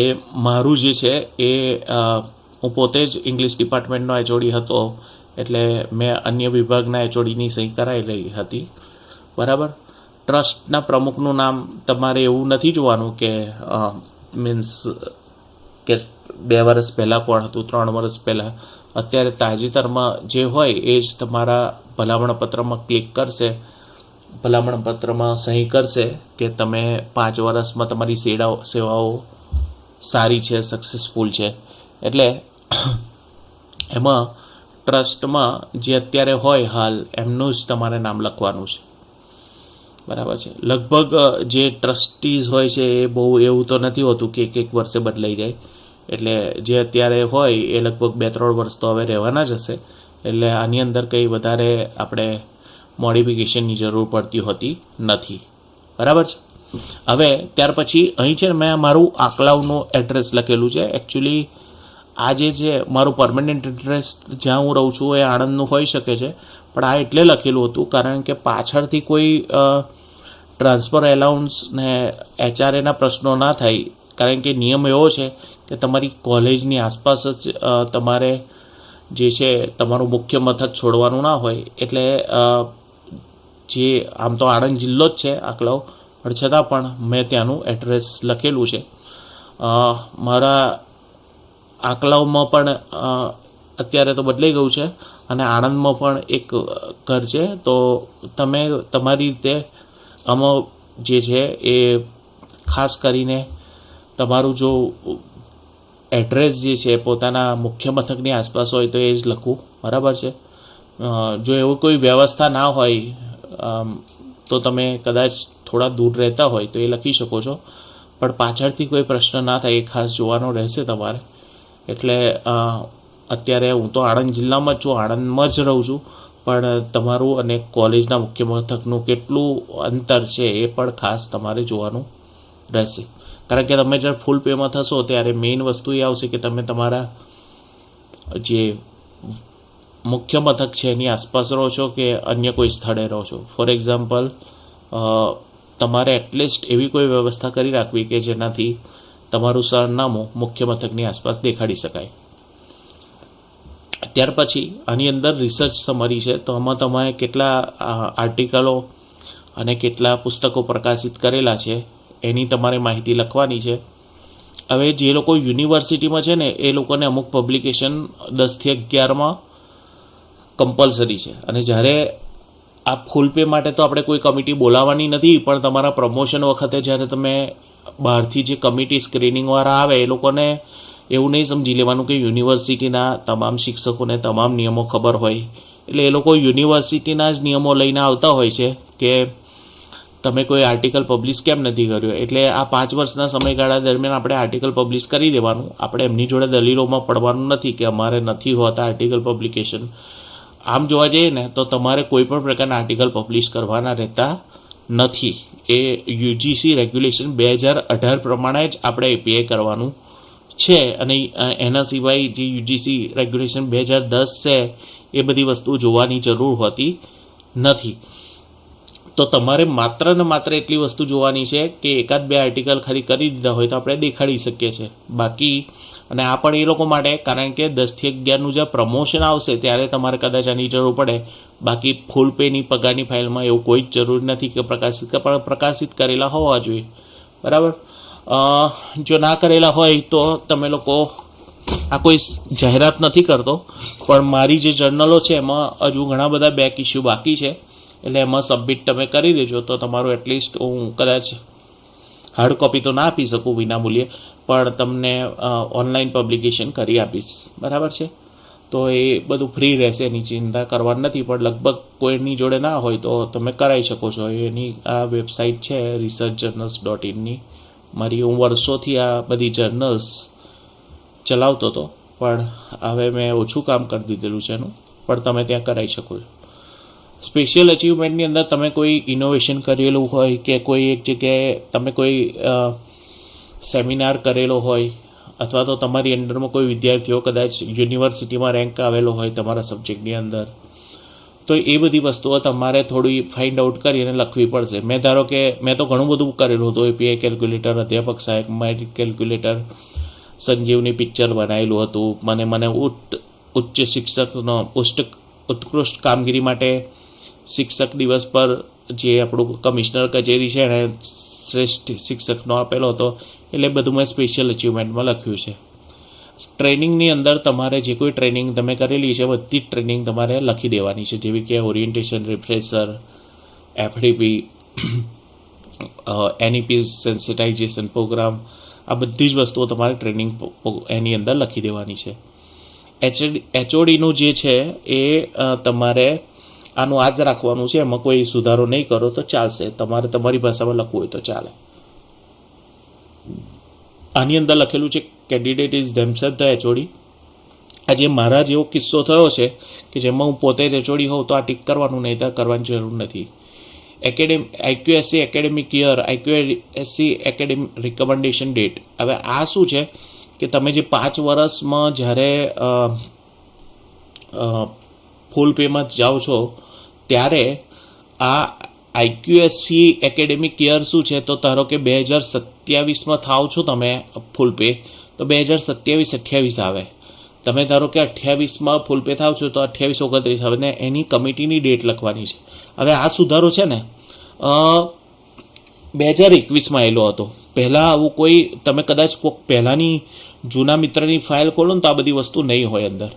મારું જે છે એ હું પોતે જ ઇંગ્લિશ ડિપાર્ટમેન્ટનો એચઓડી હતો, એટલે મેં અન્ય વિભાગના એચઓડીની સહી કરાવેલી હતી. બરાબર. ટ્રસ્ટના પ્રમુખનું નામ તમારે એવું નથી જોવાનું કે મીન્સ કે 2 વર્ષ પહેલાં કોણ હતું, 3 વર્ષ પહેલાં. અત્યારે તાજેતરમાં જે હોય એ જ તમારા ભલામણ પત્રમાં ક્લિક કરશે, ભલામણ પત્રમાં સહી કરશે કે તમે 5 વર્ષમાં તમારી સેવાઓ સારી છે, સક્સેસફુલ છે. એટલે એમાં ટ્રસ્ટમાં જે અત્યારે હોય હાલ એમનું જ તમારે નામ લખવાનું છે. બરાબર છે. લગભગ જે ટ્રસ્ટીઝ હોય છે એ બહુ એવું તો નથી હોતું કે એક વર્ષે બદલાઈ જાય. એટલે જે અત્યારે હોય એ લગભગ 2-3 વર્ષ તો હવે રહેવાના જ હશે. એટલે આની અંદર કંઈ વધારે આપણે મોડિફિકેશનની જરૂર પડતી હોતી નથી. બરાબર છે. હવે ત્યાર પછી અહીં છે ને મેં મારું આકલાવનું એડ્રેસ લખેલું છે. એકચ્યુઅલી આ જે છે મારું પરમનન્ટ એડ્રેસ જ્યાં હું રહું છું એ આણંદનું હોઈ શકે છે, પણ આ એટલે લખેલું હતું કારણ કે પાછળથી કોઈ ટ્રાન્સફર એલાઉન્સ ને HRAના પ્રશ્નો ના થાય, કારણ કે નિયમ એવો છે કે તમારી કોલેજની આસપાસ જ તમારે જે છે તમારું મુખ્ય મથક છોડવાનું ના હોય. એટલે જે આમ તો આણંદ જિલ્લો જ છે આકલાવ, પણ છતાં પણ મેં ત્યાંનું એડ્રેસ લખેલું છે. મારા આકલાવમાં પણ અત્યારે તો બદલાઈ ગયું છે અને આણંદમાં પણ એક ઘર છે. તો તમે તમારી રીતે આમાં જે છે એ ખાસ કરીને તમારું જો એડ્રેસ જે છે પોતાના મુખ્ય મથકની આસપાસ હોય તો એ જ લખવું. બરાબર છે. જો એવું કોઈ વ્યવસ્થા ના હોય તો તમે કદાચ થોડા દૂર રહેતા હોય તો એ લખી શકો છો, પણ પાછળથી કોઈ પ્રશ્ન ના થાય એ ખાસ જોવાનો રહેશે તમારે. એટલે અત્યારે હું તો આણંદ જિલ્લામાં જ છું, આણંદમાં જ રહું છું, પણ તમારું અને કોલેજના મુખ્ય મથકનું કેટલું અંતર છે એ પણ ખાસ તમારે જોવાનું રહેશે. કારણ કે તમે જ્યારે ફૂલ પેમાં થશો ત્યારે મેઇન વસ્તુ એ આવશે કે તમે તમારા જે મુખ્ય મથક છે એની આસપાસ રહો છો કે અન્ય કોઈ સ્થળે રહો છો. ફોર એક્ઝામ્પલ તમારે એટલીસ્ટ એવી કોઈ વ્યવસ્થા કરી રાખવી કે જેનાથી તમારું સરનામું મુખ્ય મથકની આસપાસ દેખાડી શકાય. ત્યાર પછી આની અંદર રિસર્ચ સમરી છે, તો આમાં તમે કેટલા આર્ટિકલો અને કેટલા પુસ્તકો પ્રકાશિત કરેલા છે એની તમારે માહિતી લખવાની છે. હવે જે લોકો યુનિવર્સિટીમાં છે ને એ લોકોને અમુક પબ્લિકેશન 10 થી 11માં કમ્પલસરી છે, અને જ્યારે આ ફૂલ પે માટે તો આપણે કોઈ કમિટી બોલાવવાની નથી, પણ તમારા પ્રમોશન વખતે જ્યારે તમે બહારથી જે કમિટી સ્ક્રીનિંગવાળા આવે એ લોકોને એવું નહીં સમજી લેવાનું કે યુનિવર્સિટીના તમામ શિક્ષકોને તમામ નિયમો ખબર હોય. એટલે એ લોકો યુનિવર્સિટીના જ નિયમો લઈને આવતા હોય છે કે તમે કોઈ આર્ટિકલ પબ્લિશ કેમ નથી કર્યો. એટલે આ 5 વર્ષના સમયગાળા દરમિયાન આપણે આર્ટિકલ પબ્લિશ કરી દેવાનું. આપણે એમની જોડે દલીલોમાં પડવાનું નથી કે અમારે નથી હોતા આર્ટિકલ પબ્લિકેશન. આમ જોવા જઈએ ને તો તમારે કોઈ પણ પ્રકારના આર્ટિકલ પબ્લિશ કરવાના રહેતા નથી. એ UGC રેગ્યુલેશન 2018 પ્રમાણે જ આપણે API કરવાનું છે, અને એના સિવાય જે UGC રેગ્યુલેશન 2010 છે એ બધી વસ્તુ જોવાની જરૂર હોતી નથી. તો તમારે માત્ર ને માત્ર એટલી વસ્તુ જોવાની છે કે 1-2 આર્ટિકલ ખાલી કરી દીધા હોય તો આપણે દેખાડી શકીએ છીએ. બાકી, અને આ પણ એ લોકો માટે, કારણ કે 10 થી 11નું જે પ્રમોશન આવશે ત્યારે તમારે કદાચ આની જરૂર પડે. બાકી ફૂલ પેની પગારની ફાઇલમાં એવું કોઈ જ જરૂર નથી કે પ્રકાશિત કરેલા હોવા જોઈએ. બરાબર. જો ના કરેલા હોય તો તમે લોકો, આ કોઈ જાહેરાત નથી કરતો, પણ મારી જે જર્નલો છે એમાં હજુ ઘણા બધા બેક ઇસ્યુ બાકી છે, એટલે એમાં સબમિટ તમે કરી દેજો તો તમારું એટલીસ્ટ હું કદાચ હાર્ડ કોપી તો ના આપી શકું વિનામૂલ્યે, પણ તમને ઓનલાઈન પબ્લિકેશન કરી આપીશ, બરાબર છે. તો એ બધું ફ્રી રહેશે, એની ચિંતા કરવાની નથી. પણ લગભગ કોઈની જોડે ના હોય તો તમે કરાવી શકો છો. એની આ વેબસાઇટ છે researchjournals.in. હું વર્ષોથી આ બધી જર્નલ્સ ચલાવતો હતો, પણ હવે મેં ઓછું કામ કરી દીધેલું છે એનું, પણ તમે ત્યાં કરાવી શકો છો. સ્પેશિયલ અચીવમેન્ટની અંદર તમે કોઈ ઇનોવેશન કરેલું હોય કે કોઈ એક જગ્યાએ તમે કોઈ સેમિનાર કરેલો હોય, અથવા તો તમારી અંડરમાં કોઈ વિદ્યાર્થીઓ કદાચ યુનિવર્સિટીમાં રેન્ક આવેલો હોય તમારા સબ્જેક્ટની અંદર, તો એ બધી વસ્તુઓ તમારે થોડી ફાઇન્ડ આઉટ કરીને લખવી પડશે. ધારો કે મેં તો ઘણું બધું કરેલું હતું, એપીઆઈ કેલ્ક્યુલેટર, અધ્યાપક સહાયક, મેરિટ કેલ્ક્યુલેટર, સંજીવની પિક્ચર બનાવેલું હતું. મને ઉચ્ચ શિક્ષકનો ઉત્કૃષ્ટ કામગીરી માટે શિક્ષક દિવસ પર જે આપણું કમિશનર કચેરી છે એણે શ્રેષ્ઠ શિક્ષકનો આપેલો હતો, એટલે બધું મેં સ્પેશિયલ અચીવમેન્ટમાં લખ્યું છે. ટ્રેનિંગની અંદર તમારે જે કોઈ ટ્રેનિંગ તમે કરેલી છે બધી જ ટ્રેનિંગ તમારે લખી દેવાની છે, જેવી કે orientation, refresher, FDP, NEP, sensitisation programme, આ બધી જ વસ્તુઓ તમારે ટ્રેનિંગ એની અંદર લખી દેવાની છે. એચઓડીનું જે છે એ તમારે આનું આ જ રાખવાનું છે, એમાં કોઈ સુધારો નહીં કરો તો ચાલશે. તમારે તમારી ભાષામાં લખવું હોય તો ચાલે. આની અંદર લખેલું છે candidate is themself the HOD. આજે મારા જેવો કિસ્સો થયો છે કે જેમાં હું પોતે જ એચઓડી હોઉં તો આ ટીક કરવાનું, નહીં તો કરવાની જરૂર નથી. IQSC academic year, IQSC academic recommendation date. હવે આ શું છે કે તમે જે 5 વર્ષમાં જ્યારે ફૂલ પેમાં જાઓ છો ત્યારે આ આઈક્યુએસસી એકેડેમિક યર શું છે, તો ધારો કે 2027માં થાવ છો તમે ફૂલ પે, તો 2027-28 આવે. તમે ધારો કે 28માં ફૂલ પે થાવ છો તો 28-29 આવે ને એની કમિટીની ડેટ લખવાની છે. હવે આ સુધારો છે ને 2021માં આવેલો હતો. પહેલાં આવું કોઈ તમે કદાચ કોઈક પહેલાંની જૂના મિત્રની ફાઇલ ખોલો ને તો આ બધી વસ્તુ નહીં હોય અંદર.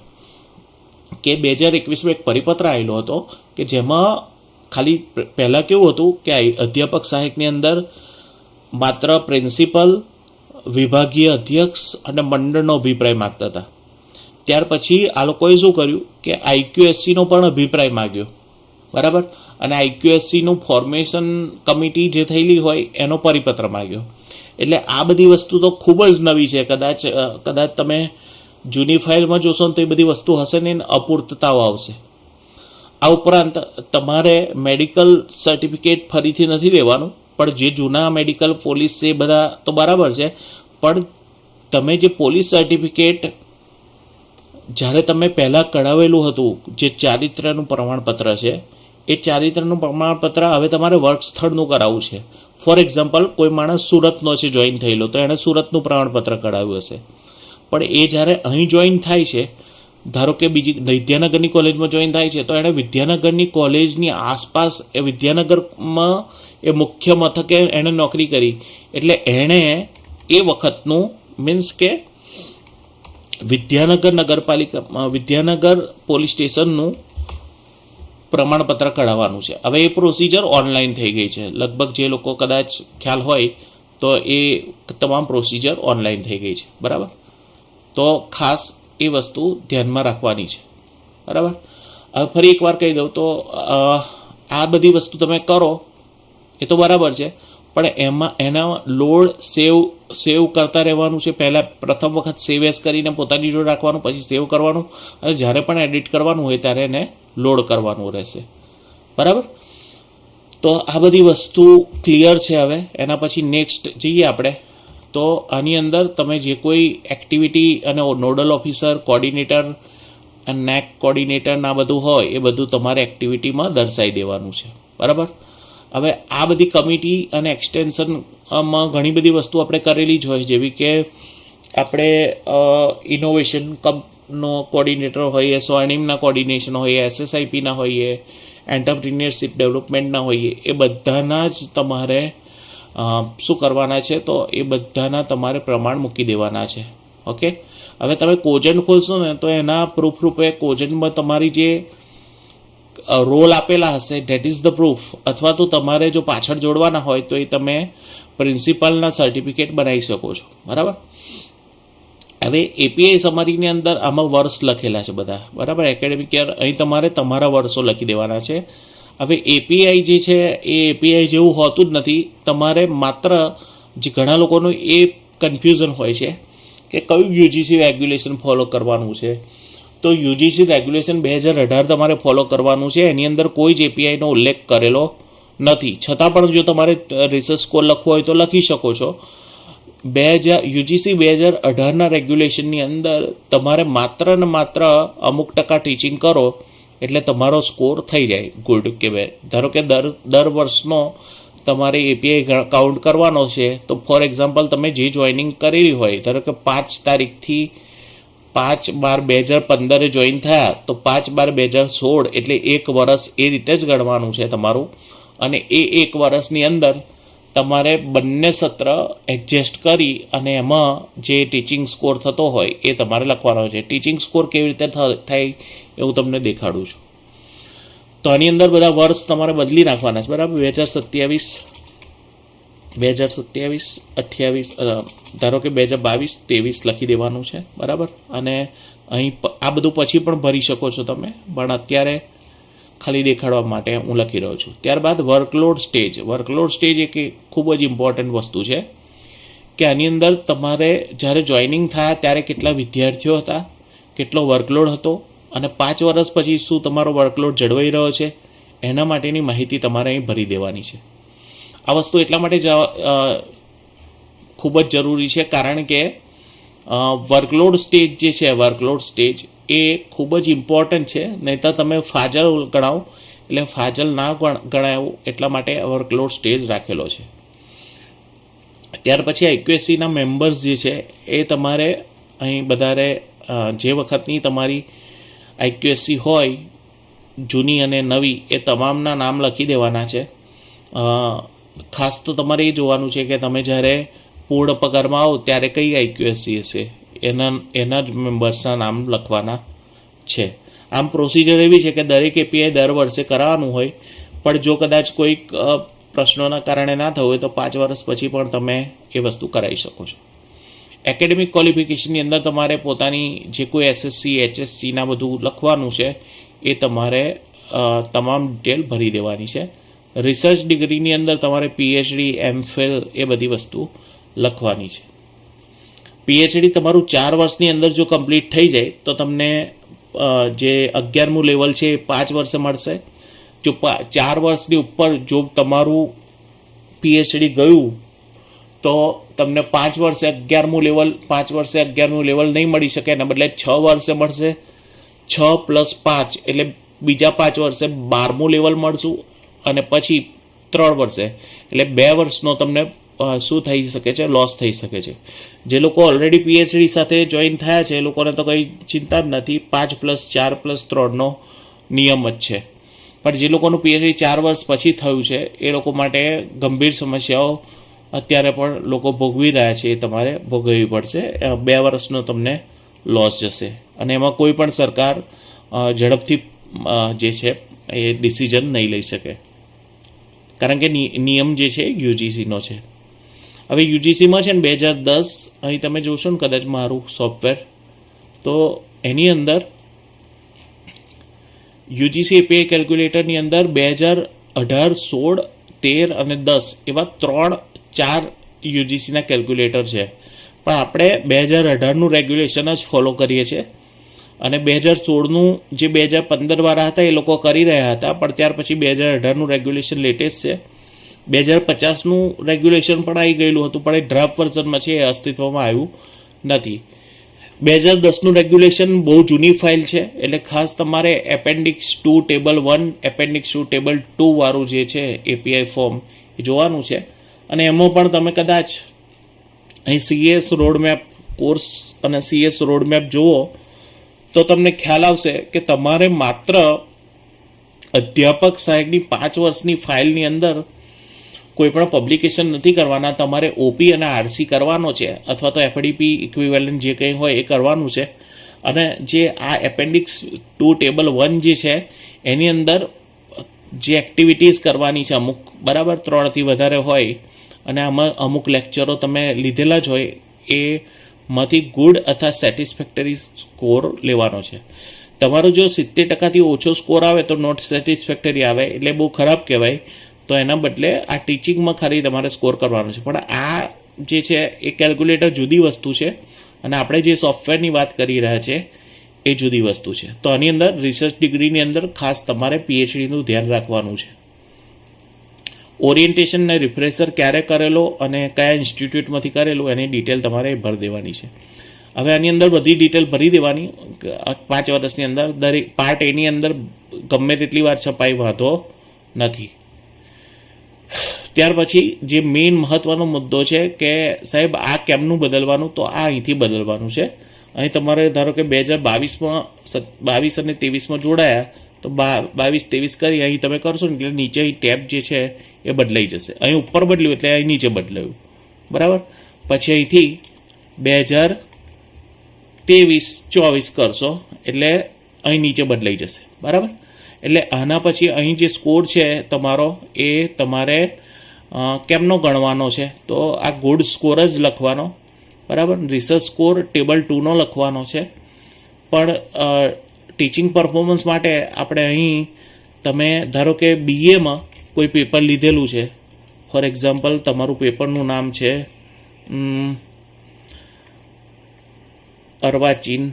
કે 2021માં એક પરિપત્ર આવેલો હતો કે જેમાં ખાલી પહેલાં કેવું હતું કે અધ્યાપક સહાયકની અંદર માત્ર પ્રિન્સિપલ, વિભાગીય અધ્યક્ષ અને મંડળનો અભિપ્રાય માગતા હતા. ત્યાર પછી આ લોકોએ શું કર્યું કે આઈક્યુએસસીનો પણ અભિપ્રાય માગ્યો, બરાબર, અને આઈક્યુએસસીનું ફોર્મેશન કમિટી જે થયેલી હોય એનો પરિપત્ર માગ્યો. એટલે આ બધી વસ્તુ તો ખૂબ જ નવી છે. કદાચ તમે જૂની ફાઇલમાં જોશો ને તો એ બધી વસ્તુ હશે ને અપૂર્તતાઓ આવશે. આ ઉપરાંત તમારે મેડિકલ સર્ટિફિકેટ ફરીથી નથી લેવાનું, પણ જે જૂના મેડિકલ પોલીસ છે એ બધા તો બરાબર છે, પણ તમે જે પોલીસ સર્ટિફિકેટ જ્યારે તમે પહેલાં કઢાવેલું હતું, જે ચારિત્ર્યનું પ્રમાણપત્ર છે, એ ચારિત્ર્યનું પ્રમાણપત્ર હવે તમારે વર્ક સ્થળનું કરાવવું છે. ફોર એક્ઝામ્પલ, કોઈ માણસ સુરતનો છે જોઈન થયેલો, તો એણે સુરતનું પ્રમાણપત્ર કઢાવ્યું હશે, પણ એ જ્યારે અહીં જોઈન થાય છે, ધારો કે બીજી વિદ્યાનગરની કોલેજમાં જોઈન થાય છે, તો એણે વિદ્યાનગરની કોલેજની આસપાસ એ વિદ્યાનગરમાં એ મુખ્ય મથકે એણે નોકરી કરી, એટલે એણે એ વખતનું મીન્સ કે વિદ્યાનગર પોલીસ સ્ટેશનનું પ્રમાણપત્ર કઢાવવાનું છે. હવે એ પ્રોસિજર ઓનલાઈન થઈ ગઈ છે. લગભગ જે લોકો કદાચ ખ્યાલ હોય તો એ તમામ પ્રોસિજર ઓનલાઈન થઈ ગઈ છે, બરાબર. તો ખાસ એ વસ્તુ ધ્યાનમાં રાખવાની છે, બરાબર. હવે ફરી એકવાર કહી દઉં તો આ બધી વસ્તુ તમે કરો એ તો બરાબર છે, પણ એના લોડ સેવ કરતા રહેવાનું છે. પહેલાં પ્રથમ વખત સેવ એસ કરીને પોતાની જોડે રાખવાનું, પછી સેવ કરવાનું, અને જ્યારે પણ એડિટ કરવાનું હોય ત્યારે એને લોડ કરવાનું રહેશે, બરાબર. તો આ બધી વસ્તુ ક્લિયર છે. હવે એના પછી નેક્સ્ટ જઈએ આપણે. તો આની અંદર તમે જે કોઈ એક્ટિવિટી અને નોડલ ઓફિસર, કોર્ડિનેટર, નેક કોર્ડિનેટર ના બધું હોય એ બધું તમારે એક્ટિવિટીમાં દર્શાવી દેવાનું છે, બરાબર. હવે આ બધી કમિટી અને એક્સટેન્શનમાં ઘણી બધી વસ્તુ આપણે કરેલી જ હોય, જેવી કે આપણે ઇનોવેશન નો કોર્ડિનેટર હોઈએ, સ્વર્ણિમના કોર્ડિનેશન હોઈએ, એસએસઆઈપીના હોઈએ, એન્ટરપ્રિન્યોરશિપ ડેવલપમેન્ટના હોઈએ, એ બધાના જ તમારે શું કરવાના છે, તો એ બધાના તમારે પ્રમાણ મૂકી દેવાના છે. ઓકે. હવે તમે કોજન્ટ ખોલશો ને તો એના પ્રૂફ રૂપે કોજન્ટમાં તમારી જે રોલ આપેલા હશે, ધેટ ઇઝ ધ પ્રૂફ. અથવા તો તમારે જો પાછળ જોડવાના હોય તો એ તમે પ્રિન્સિપાલના સર્ટિફિકેટ બનાવી શકો છો, બરાબર. હવે એપીઆઈ સમરીની અંદર આમાં વર્ષ લખેલા છે બધા, બરાબર. એકેડેમિક યર અહીં તમારે તમારા વર્ષો લખી દેવાના છે. હવે એપીઆઈ જે છે એ એપીઆઈ જેવું હોતું જ નથી. તમારે માત્ર જે ઘણા લોકોનું એ કન્ફ્યુઝન હોય છે કે કયું યુજીસી રેગ્યુલેશન ફોલો કરવાનું છે. તો યુજીસી રેગ્યુલેશન 2018 તમારે ફોલો કરવાનું છે. એની અંદર કોઈ જ એપીઆઈનો ઉલ્લેખ કરેલો નથી. છતાં પણ જો તમારે રિસર્ચ સ્કોર લખવો હોય તો લખી શકો છો. યુજીસી 2018ના રેગ્યુલેશનની અંદર તમારે માત્ર ને માત્ર અમુક ટકા ટીચિંગ કરો એટલે તમારો સ્કોર થઈ જાય ગુડ કે બે. ધારો કે દર વર્ષનો તમારે એપીઆઈ કાઉન્ટ કરવાનો છે. તો ફોર એક્ઝામ્પલ તમે જે જોઈનિંગ કરેલી હોય, ધારો કે 5 તારીખથી 5/12/2015 જોઈન થયા તો 5/12/2016 એટલે 1 વર્ષ એ રીતે જ ગણવાનું છે તમારું. અને એ 1 વર્ષની અંદર તમારે બંને સત્ર એડજસ્ટ કરી અને એમાં જે ટીચિંગ સ્કોર થતો હોય એ તમારે લખવાનો છે. ટીચિંગ સ્કોર કેવી રીતે થાય એવું તમને દેખાડું છું. તો આની અંદર બધા વર્ષ તમારે બદલી નાખવાના છે, બરાબર. 2027, 2028, ધારો કે 2022-23 લખી દેવાનું છે, બરાબર. અને અહીં આ બધું પછી પણ ભરી શકો છો તમે, પણ અત્યારે ખાલી દેખાડવા માટે હું લખી રહ્યો છું. ત્યારબાદ વર્કલોડ સ્ટેજ એક ખૂબ જ ઇમ્પોર્ટન્ટ વસ્તુ છે કે આની અંદર તમારે જ્યારે જોઈનિંગ થયા ત્યારે કેટલા વિદ્યાર્થીઓ હતા, કેટલો વર્કલોડ હતો અને 5 વર્ષ પછી શું તમારો વર્કલોડ જળવાઈ રહ્યો છે એના માટેની માહિતી તમારે અહીં ભરી દેવાની છે. આ વસ્તુ એટલા માટે ખૂબ જ જરૂરી છે કારણ કે વર્કલોડ સ્ટેજ જે છે, વર્કલોડ સ્ટેજ એ ખૂબ જ ઇમ્પોર્ટન્ટ છે. નહીં તો તમે ફાજલ ગણાવો એટલે ફાજલ ના ગણાવું, એટલા માટે વર્કલોડ સ્ટેજ રાખેલો છે. ત્યાર પછી આઈક્યુએસસીના મેમ્બર્સ જે છે એ તમારે અહીં બધારે જે વખતની તમારી આઈક્યુએસસી હોય જૂની અને નવી એ તમામના નામ લખી દેવાના છે. ખાસ તો તમારે એ જોવાનું છે કે તમે જ્યારે પૂર્ણ પગારમાં આવો ત્યારે કઈ આઈક્યુએસસી હશે એના જ મેમ્બર્સના નામ લખવાના છે. આમ પ્રોસિજર એવી છે કે દરેક એપીઆઈ દર વર્ષે કરાવવાનું હોય, પણ જો કદાચ કોઈક પ્રશ્નોના કારણે ના થયું હોય તો 5 વર્ષ પછી પણ તમે એ વસ્તુ કરાવી શકો છો. એકેડેમિક ક્વોલિફિકેશનની અંદર તમારે પોતાની જે કોઈ એસએસસી HSCના બધું લખવાનું છે એ તમારે તમામ ડિટેલ ભરી દેવાની છે. રિસર્ચ ડિગ્રીની અંદર તમારે PhD, MPhil એ બધી વસ્તુ લખવાની છે. PhD તમારું 4 વર્ષની અંદર જો કમ્પ્લીટ થઈ જાય તો તમને જે 11મું લેવલ છે એ 5 વર્ષે મળશે. જો 4 વર્ષની ઉપર જો તમારું PhD ગયું તો તમને 5 વર્ષે 11મું લેવલ નહીં મળી શકે, એના બદલે 6 વર્ષે મળશે. 6 + 5 એટલે બીજા 5 વર્ષે 12મું લેવલ મળશું અને પછી 3 વર્ષે એટલે 2 વર્ષનો તમને શું થઈ શકે છે, લોસ થઈ શકે છે. જે લોકો ઓલરેડી PhD સાથે જોઈન થયા છે એ લોકોને તો કંઈ ચિંતા જ નથી, 5 + 4 + 3નો નિયમ જ છે. પણ જે લોકોનું PhD 4 વર્ષ પછી થયું છે એ લોકો માટે ગંભીર સમસ્યાઓ અત્યારે પણ લોકો ભોગવી રહ્યા છે, એ તમારે ભોગવવી પડશે. 2 વર્ષનો તમને લોસ જશે અને એમાં કોઈ પણ સરકાર ઝડપથી જે છે એ ડિસિઝન નહીં લઈ શકે કારણ કે નિયમ જે છે યુજીસીનો છે. હવે યુજીસીમાં છે ને 2010 અહીં તમે જોશો ને કદાચ મારું સોફ્ટવેર, તો એની અંદર યુજીસી એપીઆઈ કેલ્ક્યુલેટરની અંદર 2018, 16, 13 અને 10 એવા 3-4 યુજીસીના કેલ્ક્યુલેટર છે. પણ આપણે 2018નું રેગ્યુલેશન જ ફોલો કરીએ છીએ અને 2016નું જે 2015 વાળા હતા એ લોકો કરી રહ્યા હતા, પણ ત્યાર પછી 2018નું રેગ્યુલેશન લેટેસ્ટ છે. 2050નું રેગ્યુલેશન પણ આવી ગયેલું હતું, પણ એ ડ્રાફ્ટ વર્ઝનમાં છે, એ અસ્તિત્વમાં આવ્યું નથી. 2010નું રેગ્યુલેશન બહુ જૂની ફાઇલ છે, એટલે ખાસ તમારે એપેન્ડિક્સ 2 ટેબલ 1, એપેન્ડિક્સ 2 ટેબલ 2 વાળું જે છે એપીઆઈ ફોર્મ એ જોવાનું છે. અને એમાં પણ તમે કદાચ અહીં CS રોડમેપ કોર્સ અને CS રોડમેપ જુઓ તો તમને ખ્યાલ આવશે કે તમારે માત્ર અધ્યાપક સહાયકની 5 વર્ષની ફાઇલની અંદર કોઈ પણ પબ્લિકેશન નથી કરવાના, તમારે ઓપી અને આરસી કરવાનો છે અથવા તો એફડીપી ઇક્વિવેલન્ટ જે કંઈ હોય એ કરવાનું છે. અને જે આ એપેન્ડિક્સ 2 ટેબલ 1 જે છે એની અંદર જે એક્ટિવિટીઝ કરવાની છે અમુક, બરાબર, 3થી વધારે હોય અને આમાં અમુક લેક્ચરો તમે લીધેલા જ હોય એમાંથી ગુડ અથવા સેટિસ્ફેક્ટરી સ્કોર લેવાનો છે. તમારો જો 70%થી ઓછો સ્કોર આવે તો નોટ સેટિસ્ફેક્ટરી આવે, એટલે બહુ ખરાબ કહેવાય. તો એના બદલે આ ટીચિંગમાં ખાલી તમારે સ્કોર કરવાનો છે. પણ આ જે છે એ કેલ્ક્યુલેટર જુદી વસ્તુ છે અને આપણે જે સોફ્ટવેરની વાત કરી રહ્યા છે એ જુદી વસ્તુ છે. તો આની અંદર રિસર્ચ ડિગ્રીની અંદર ખાસ તમારે પીએચડીનું ધ્યાન રાખવાનું છે. ઓરિએન્ટેશન ને રિફ્રેશર ક્યારે કરેલો અને કયા ઇન્સ્ટિટ્યૂટમાંથી કરેલું એની ડિટેલ તમારે ભરી દેવાની છે. હવે આની અંદર બધી ડિટેલ ભરી દેવાની 5 વર્ષની અંદર. દરેક પાર્ટ એની અંદર ગમે તેટલી વાર છપાઈ વાંધો નથી. ત્યાર પછી જે મેઇન મહત્વનો મુદ્દો છે કે સાહેબ આ કેમનું બદલવાનું, તો આ અહીંથી બદલવાનું છે. અહીં તમારે ધારો કે 2022 અને 23માં જોડાયા તો 22-23 કરી અહીં તમે કરશો ને એટલે નીચે ટેબ જે છે એ બદલાઈ જશે. અહીં ઉપર બદલ્યું એટલે અહીં નીચે બદલાયું, બરાબર. પછી અહીંથી 2023-24 કરશો એટલે અહીં નીચે બદલાઈ જશે, બરાબર. એટલે આના પછી અહીં જે સ્કોર છે તમારો એ તમારે કેમનો ગણવાનો છે, તો આ ગુડ સ્કોર જ લખવાનો, બરાબર. રિસર્ચ સ્કોર ટેબલ 2નો લખવાનો છે. પણ ટીચિંગ પરફોર્મન્સ માટે આપણે અહીં તમે ધારો કે બીએમાં કોઈ પેપર લીધેલું છે, ફોર એક્ઝામ્પલ તમારું પેપરનું નામ છે અર્વાચીન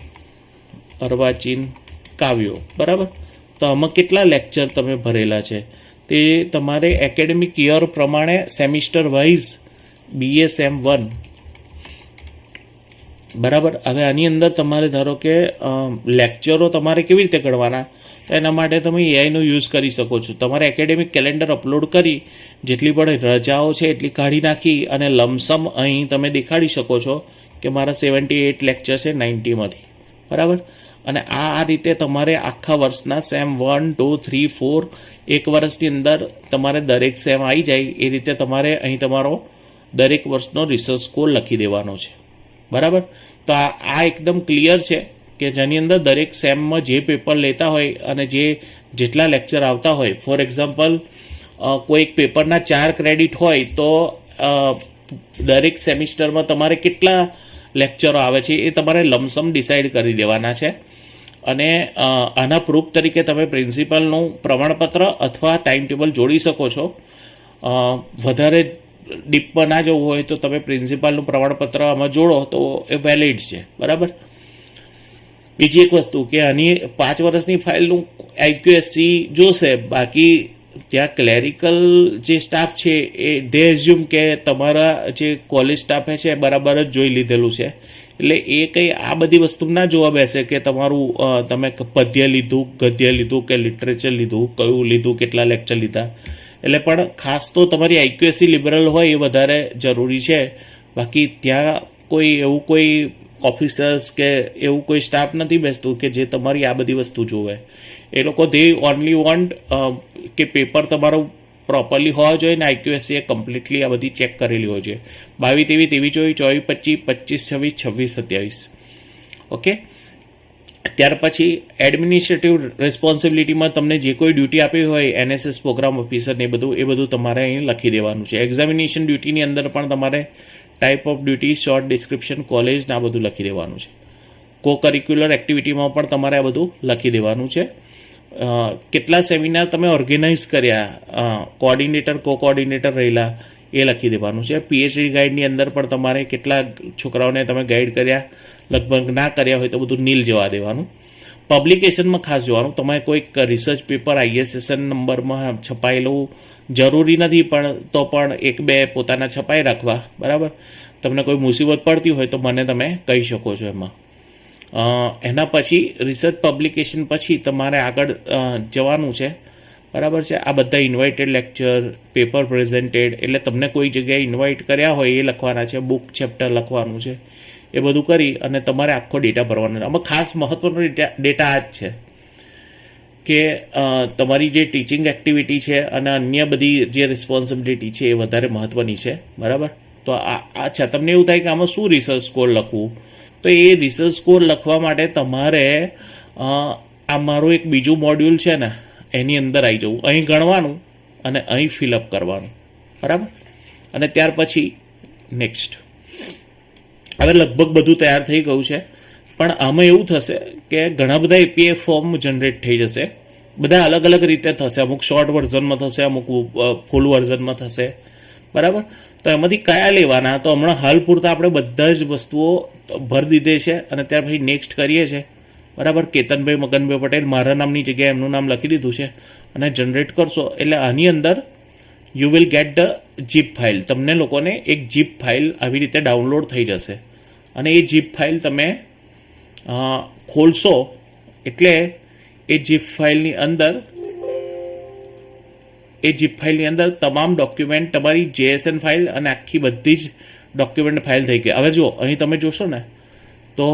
કાવ્યો, બરાબર. તો આમાં કેટલા લેક્ચર તમે ભરેલા છે તે તમારે એકેડેમિક યર પ્રમાણે સેમિસ્ટર વાઇઝ BA Sem 1, બરાબર. હવે આની અંદર તમારે ધારો કે લેક્ચરો તમારે કેવી રીતે ગણવાના, તો એના માટે તમે એઆઈનો યુઝ કરી શકો છો. તમારે એકેડેમિક કેલેન્ડર અપલોડ કરી જેટલી પણ રજાઓ છે એટલી કાઢી નાખી અને લમસમ અહીં તમે દેખાડી શકો છો કે મારા 78 લેક્ચર છે 90માંથી, બરાબર. અને આ રીતે તમારે આખા વર્ષના સેમ 1, 2, 3, 4 એક વર્ષની અંદર તમારે દરેક સેમ આવી જાય એ રીતે તમારે અહીં તમારો દરેક વર્ષનો રિસર્ચ સ્કોર લખી દેવાનો છે, બરાબર. તો આ એકદમ ક્લિયર છે કે જેની અંદર દરેક સેમમાં જે પેપર લેતા હોય અને જેટલા લેક્ચર આવતા હોય, ફોર એક્ઝામ્પલ કોઈ એક પેપરના 4 ક્રેડિટ હોય તો દરેક સેમિસ્ટરમાં તમારે કેટલા લેક્ચરો આવે છે એ તમારે લમસમ ડિસાઇડ કરી દેવાના છે. અને આના પ્રૂફ તરીકે તમે પ્રિન્સિપલનું પ્રમાણપત્ર અથવા ટાઈમ ટેબલ જોડી શકો છો. વધારે ડીપમાં ના જવું હોય તો તમે પ્રિન્સિપાલનું પ્રમાણપત્ર આમાં જોડો તો એ વેલિડ છે, બરાબર. બીજી એક વસ્તુ કે આની 5 વર્ષની ફાઇલનું IQSC જોશે, બાકી ત્યાં ક્લેરિકલ જે સ્ટાફ છે એ દે એઝ્યુમ કે તમારા જે કોલેજ સ્ટાફે છે બરાબર જ જોઈ લીધેલું છે. એટલે એ કંઈ આ બધી વસ્તુ ના જોવા બેસે કે તમારું તમે પદ્ય લીધું, ગદ્ય લીધું કે લિટરેચર લીધું, કયું લીધું, કેટલા લેક્ચર લીધા. એટલે પણ ખાસ તો તમારી IQSC લિબરલ હોય એ વધારે જરૂરી છે. બાકી ત્યાં એવું કોઈ ઓફિસર્સ કે એવું કોઈ સ્ટાફ નથી બેસતું કે જે તમારી આ બધી વસ્તુ જોવે. એ લોકો દે ઓનલી વોન્ટ કે પેપર તમારું પ્રોપરલી હોવા જોઈએ ને IQSC એ કમ્પ્લીટલી આ બધી ચેક કરેલી હોય છે. 22, 23, 24, 25, 26, 27. ઓકે. ત્યાર પછી એડમિનિસ્ટ્રેટિવ રિસ્પોન્સિબિલિટીમાં તમને જે કોઈ ડ્યુટી આપી હોય NSS પ્રોગ્રામ ઓફિસર ને એ બધું તમારે અહીં લખી દેવાનું છે. એક્ઝામિનેશન ડ્યુટીની અંદર પણ તમારે type of duty, short description, college ને આ બધું લખી દેવાનું છે. કો કરિક્યુલર એક્ટિવિટીમાં પણ તમારે આ બધું લખી દેવાનું છે. કેટલા સેમિનાર તમે ઓર્ગેનાઇઝ કર્યા, કોઓર્ડિનેટર, કો કોઓર્ડિનેટર રહેલા એ લખી દેવાનું છે. PhD ગાઈડની અંદર પણ તમારે કેટલા છોકરાઓને તમે ગાઈડ કર્યા, લગભગ ના કર્યા હોય તો બધું નીલ જવા દેવાનું. પબ્લિકેશનમાં ખાસ જોવાનું, તમે કોઈક રિસર્ચ પેપર ISSN નંબરમાં છપાયેલું જરૂરી નથી, પણ તો પણ 1-2 પોતાના છપાઈ રાખવા, બરાબર. તમને કોઈ મુસીબત પડતી હોય તો મને તમે કહી શકો છો એમાં. એના પછી રિસર્ચ પબ્લિકેશન પછી તમારે આગળ જવાનું છે, બરાબર છે. આ બધા ઇન્વાઇટેડ લેક્ચર, પેપર પ્રેઝન્ટેડ, એટલે તમને કોઈ જગ્યાએ ઇન્વાઇટ કર્યા હોય એ લખવાના છે, બુક ચેપ્ટર લખવાનું છે. એ બધું કરી અને તમારે આખો ડેટા ભરવાનો છે. આમાં ખાસ મહત્ત્વનો ડેટા આ જ છે કે તમારી જે ટીચિંગ એક્ટિવિટી છે અને અન્ય બધી જે રિસ્પોન્સિબિલિટી છે એ વધારે મહત્ત્વની છે, બરાબર. તો અચ્છા, તમને એવું થાય કે આમાં શું રિસર્ચ સ્કોર લખવું, તો એ રિસર્ચ સ્કોર લખવા માટે તમારે આ મારું એક બીજું મોડ્યુલ છે ને એની અંદર આવી જવું, અહીં ગણવાનું અને અહીં ફિલઅપ કરવાનું, બરાબર. અને ત્યાર પછી નેક્સ્ટ. હવે લગભગ બધું તૈયાર થઈ ગયું છે, પણ આમાં એવું થશે કે ઘણા બધા એપીઆઈ ફોર્મ જનરેટ થઈ જશે. બધા અલગ અલગ રીતે થશે, અમુક શોર્ટ વર્ઝનમાં થશે, અમુક ફૂલ વર્ઝનમાં થશે, બરાબર. તો એમાંથી કયા લેવાના, તો હમણાં હાલ પૂરતા આપણે બધા જ વસ્તુઓ ભરી દીધી છે અને ત્યાર પછી નેક્સ્ટ કરીએ છીએ, બરાબર. કેતનભાઈ મગનભાઈ પટેલ, મારા નામની જગ્યાએ એમનું નામ લખી દીધું છે અને જનરેટ કરશો એટલે આની અંદર you will get the jeep file. તમને લોકોને એક જીપ ફાઇલ આવી રીતે ડાઉનલોડ થઈ જશે અને એ જીપ ફાઇલ તમે ખોલશો એટલે એ જીપ ફાઇલની અંદર તમામ ડોક્યુમેન્ટ, તમારી JSN ફાઇલ અને આખી બધી જ ડોક્યુમેન્ટ ફાઇલ થઈ ગઈ. હવે જુઓ, અહીં તમે જોશો ને તો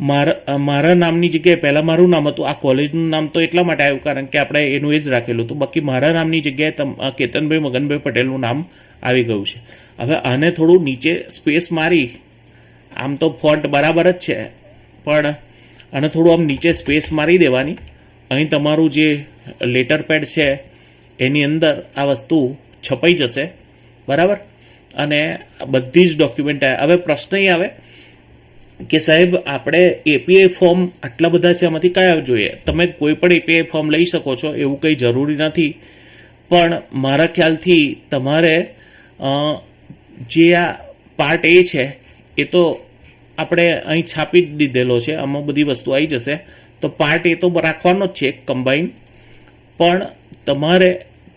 મારા નામની જગ્યાએ પહેલાં મારું નામ હતું. આ કોલેજનું નામ તો એટલા માટે આવ્યું કારણ કે આપણે એનું એ જ રાખેલું હતું. બાકી મારા નામની જગ્યાએ કેતનભાઈ મગનભાઈ પટેલનું નામ આવી ગયું છે. હવે આને થોડું નીચે સ્પેસ મારી, આમ તો ફોન્ટ બરાબર જ છે પણ આને થોડું આમ નીચે સ્પેસ મારી દેવાની. અહીં તમારું જે લેટર પેડ છે એની અંદર આ વસ્તુ છપાઈ જશે, બરાબર. અને બધી જ ડોક્યુમેન્ટ હવે પ્રશ્ન એ આવે કે સાહેબ આપણે એપીઆઈ ફોર્મ આટલા બધા છે, એમાંથી કયા જોઈએ? તમે કોઈ પણ એપીઆઈ ફોર્મ લઈ શકો છો, એવું કંઈ જરૂરી નથી. પણ મારા ખ્યાલથી તમારે જે આ પાર્ટ એ છે એ તો આપણે અહીં છાપી જ દીધેલો છે, આમાં બધી વસ્તુ આવી જશે. તો પાર્ટ એ તો રાખવાનો જ છે કમ્બાઈન, પણ તમારે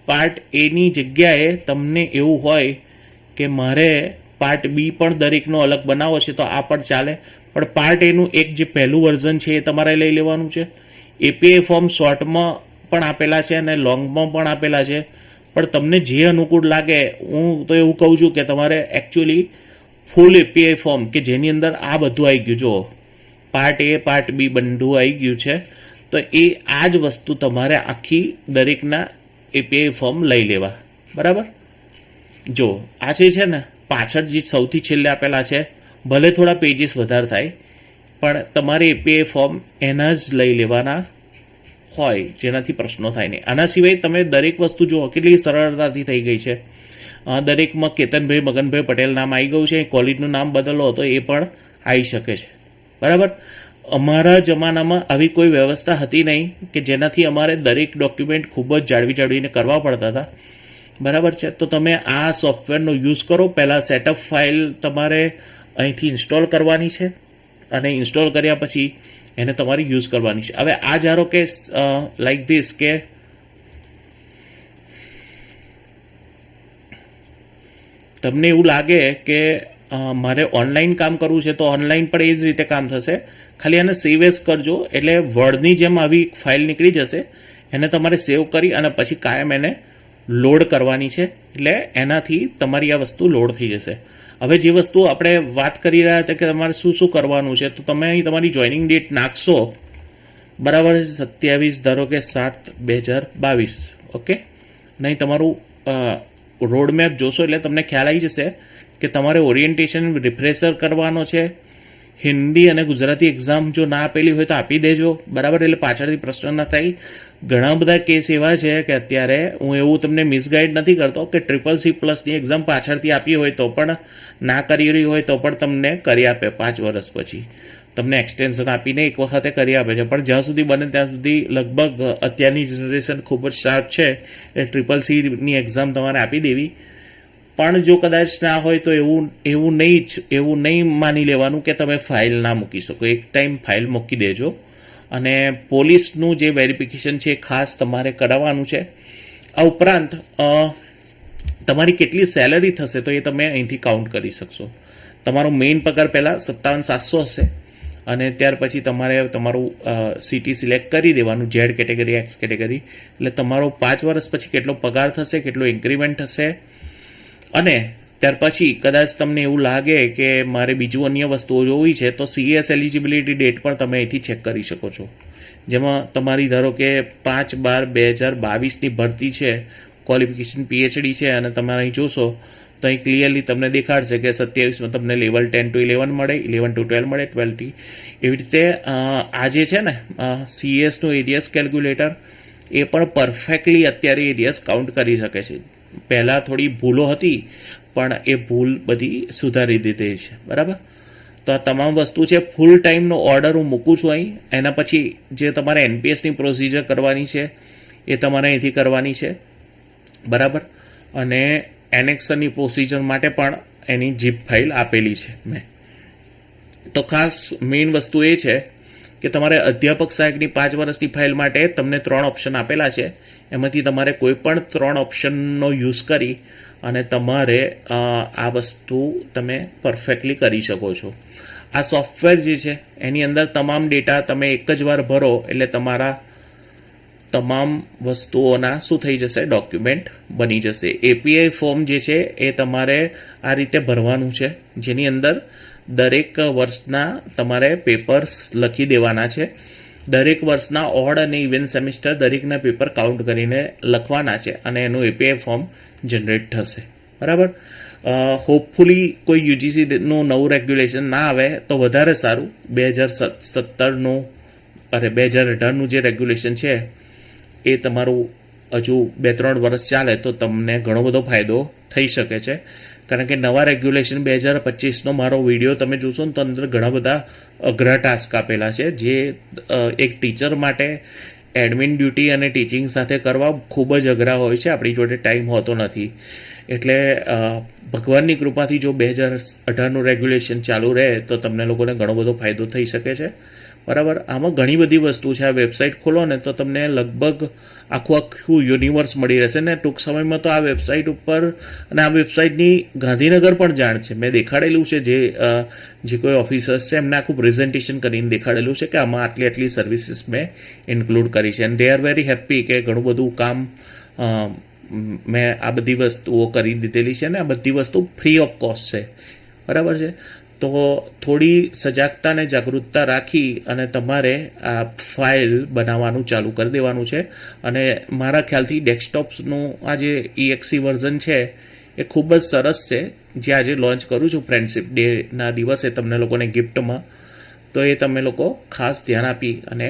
પાર્ટ એની જગ્યાએ તમને એવું હોય કે મારે પાર્ટ બી પણ દરેકનો અલગ બનાવો છે તો આ પણ ચાલે. પણ પાર્ટ એનું એક જે પહેલું વર્ઝન છે એ તમારે લઈ લેવાનું છે. એપીઆઈ ફોર્મ શોર્ટમાં પણ આપેલા છે અને લોંગમાં પણ આપેલા છે, પણ તમને જે અનુકૂળ લાગે. હું તો એવું કહું છું કે તમારે એકચ્યુઅલી ફૂલ એપીઆઈ ફોર્મ કે જેની અંદર આ બધું આવી ગયું, જો પાર્ટ એ પાર્ટ બી બધું આવી ગયું છે, તો એ આ જ વસ્તુ તમારે આખી દરેકના એપીઆઈ ફોર્મ લઈ લેવા, બરાબર. જો આ જે છે ને પાછળ જે સૌથી છેલ્લે આપેલા છે, ભલે થોડા પેજીસ વધારે થાય પણ તમારે એપીઆઈ ફોર્મ એના જ લઈ લેવાના હોય, જેનાથી પ્રશ્નો થાય નહીં. આના સિવાય તમે દરેક વસ્તુ જુઓ કેટલી સરળતાથી થઈ ગઈ છે. દરેકમાં કેતનભાઈ મગનભાઈ પટેલ નામ આવી ગયું છે. કોલેજનું નામ બદલો તો એ પણ આવી શકે છે, બરાબર. અમારા જમાનામાં આવી કોઈ વ્યવસ્થા હતી નહીં કે જેનાથી અમારે દરેક ડોક્યુમેન્ટ ખૂબ જ જાળવીને કરવા પડતા હતા, બરાબર છે. તો તમે આ સોફ્ટવેરનો યુઝ કરો. પહેલાં સેટઅપ ફાઇલ તમારે અહીંથી ઇન્સ્ટોલ કરવાની છે અને ઇન્સ્ટોલ કર્યા પછી એને તમારે યુઝ કરવાની છે. હવે આ ધારો કે લાઈક ધીસ કે તમને એવું લાગે કે મારે ઓનલાઈન કામ કરવું છે તો ઓનલાઈન પણ એ જ રીતે કામ થશે. ખાલી આને સેવ એઝ કરજો એટલે વર્ડની જેમ આવી ફાઇલ નીકળી જશે. એને તમારે સેવ કરી અને પછી કાયમ એને લોડ કરવાની છે, એટલે એનાથી તમારી આ વસ્તુ લોડ થઈ જશે. હવે જે વસ્તુ આપણે વાત કરી રહ્યા હતા કે તમારે શું શું કરવાનું છે, તો તમે અહીં તમારી જોઈનિંગ ડેટ નાખશો, બરાબર છે, 27 ધારો કે 7/2022, ઓકે. નહીં તમારું રોડ મેપ જોશો એટલે તમને ખ્યાલ આવી જશે કે તમારે ઓરિએન્ટેશન રિફ્રેશર કરવાનો છે. હિન્દી અને ગુજરાતી એક્ઝામ જો ના આપેલી હોય તો આપી દેજો, બરાબર, એટલે પાછળથી પ્રશ્ન ન થાય. ઘણા બધા કેસ એવા છે કે અત્યારે હું એવું તમને મિસગાઈડ નથી કરતો કે CCC+ની એક્ઝામ પાછળથી આપી હોય તો પણ ના કરી રહી હોય તો પણ તમને કરી આપે 5 વર્ષ પછી. તમને એક્સટેન્શન આપીને એક વખતે કરી આપે છે. પણ જ્યાં સુધી બને ત્યાં સુધી લગભગ અત્યારની જનરેશન ખૂબ જ શાર્પ છે એટલે CCCની એક્ઝામ તમારે આપી દેવી. પણ જો કદાચ ના હોય તો એવું નહીં માની લેવાનું કે તમે ફાઇલ ના મૂકી શકો. એક ટાઈમ ફાઇલ મૂકી દેજો. અને પોલીસનું જે વેરિફિકેશન છે એ ખાસ તમારે કરાવવાનું છે. આ ઉપરાંત તમારી કેટલી સેલરી થશે તો એ તમે અહીંથી કાઉન્ટ કરી શકશો. તમારો મેઇન પગાર પહેલાં 57,700 હશે અને ત્યાર પછી તમારે તમારું સિટી સિલેક્ટ કરી દેવાનું, Z કેટેગરી, X કેટેગરી. એટલે તમારો 5 વર્ષ પછી કેટલો પગાર થશે, કેટલો ઇન્ક્રીમેન્ટ થશે. અને ત્યાર પછી કદાચ તમને એવું લાગે કે મારે બીજું અન્ય વસ્તુઓ જોવી છે તો CS એલિજિબિલિટી ડેટ પણ તમે અહીંથી ચેક કરી શકો છો, જેમાં તમારી ધારો કે 5/12/2022ની ભરતી છે, ક્વોલિફિકેશન PhD છે અને તમે અહીં જોશો તો અહીં ક્લિયરલી તમને દેખાડશે કે 27માં તમને લેવલ 10 to 11 મળે, 11 to 12 મળે, 12 થી એવી રીતે. આ જે છે ને CSનું એરિયસ કેલ્ક્યુલેટર એ પણ પરફેક્ટલી અત્યારે એરિયસ કાઉન્ટ કરી શકે છે. પહેલાં થોડી ભૂલો હતી પણ એ ભૂલ બધી સુધારી દીધી છે, બરાબર. તો આ તમામ વસ્તુ છે. ફૂલ ટાઈમનો ઓર્ડર હું મૂકું છું અહીં. એના પછી જે તમારે એનપીએસની પ્રોસિજર કરવાની છે એ તમારે અહીંથી કરવાની છે, બરાબર. અને એનેક્સરની પ્રોસિજર માટે પણ એની જીપ ફાઇલ આપેલી છે મેં. તો ખાસ મેઇન વસ્તુ એ છે કે તમારે અધ્યાપક સહાયકની 5 વર્ષની ફાઇલ માટે તમને 3 ઓપ્શન આપેલા છે. એમાંથી તમારે કોઈ પણ 3 ઓપ્શનનો યુઝ કરી અને તમારે આ વસ્તુ તમે પરફેક્ટલી કરી શકો છો. આ સોફ્ટવેર જે છે એની અંદર તમામ ડેટા તમે એક જ વાર ભરો એટલે તમારા તમામ વસ્તુઓના શું થઈ જશે, ડોક્યુમેન્ટ બની જશે. એપીઆઈ ફોર્મ જે છે એ તમારે આ રીતે ભરવાનું છે, જેની અંદર દરેક વર્ષના તમારે પેપર્સ લખી દેવાના છે. દરેક વર્ષના ઓડ અને ઇવન સેમિસ્ટર દરેકના પેપર કાઉન્ટ કરીને લખવાના છે અને એનું એપીઆઈ ફોર્મ જનરેટ થશે, બરાબર. હોપફુલી કોઈ યુજીસીનું નવું રેગ્યુલેશન ના આવે તો વધારે સારું. 2017નું 2018નું જે રેગ્યુલેશન છે એ તમારું હજુ 2-3 વર્ષ ચાલે તો તમને ઘણો બધો ફાયદો થઈ શકે છે. કારણ કે નવા રેગ્યુલેશન 2025નો મારો વિડીયો તમે જોશો ને તો અંદર ઘણા બધા અઘરા ટાસ્ક આપેલા છે, જે એક ટીચર માટે એડમિન ડ્યુટી અને ટીચિંગ સાથે કરવા ખૂબ જ અઘરા હોય છે. આપણી જોડે ટાઈમ હોતો નથી. એટલે ભગવાનની કૃપાથી જો 2018નું રેગ્યુલેશન ચાલુ રહે તો તમને લોકોને ઘણો બધો ફાયદો થઈ શકે છે, બરાબર. આમાં ઘણી બધી વસ્તુ છે. આ વેબસાઇટ ખોલો ને તો તમને લગભગ આખું યુનિવર્સ મળી રહેશે ને ટૂંક સમયમાં તો આ વેબસાઇટ ઉપર, અને આ વેબસાઇટની ગાંધીનગર પણ જાણ છે. મેં દેખાડેલું છે, જે કોઈ ઓફિસર્સ છે એમને આખું પ્રેઝન્ટેશન કરીને દેખાડેલું છે કે આમાં આટલી સર્વિસીસ મેં ઇન્ક્લુડ કરી છે. And they are very happy કે ઘણું બધું કામ મેં આ બધી વસ્તુઓ કરી દીધેલી છે ને આ બધી વસ્તુ ફ્રી ઓફ કોસ્ટ છે, બરાબર છે. તો થોડી સજાગતા અને જાગૃતતા રાખી અને તમારે આ ફાઇલ બનાવવાનું ચાલુ કરી દેવાનું છે. અને મારા ખ્યાલથી ડેસ્કટોપ્સનું આ જે EXE વર્ઝન છે એ ખૂબ જ સરસ છે, જે આજે લોન્ચ કરું છું ફ્રેન્ડશિપ ડેના દિવસે તમને લોકોને ગિફ્ટમાં. તો એ તમે લોકો ખાસ ધ્યાન આપી અને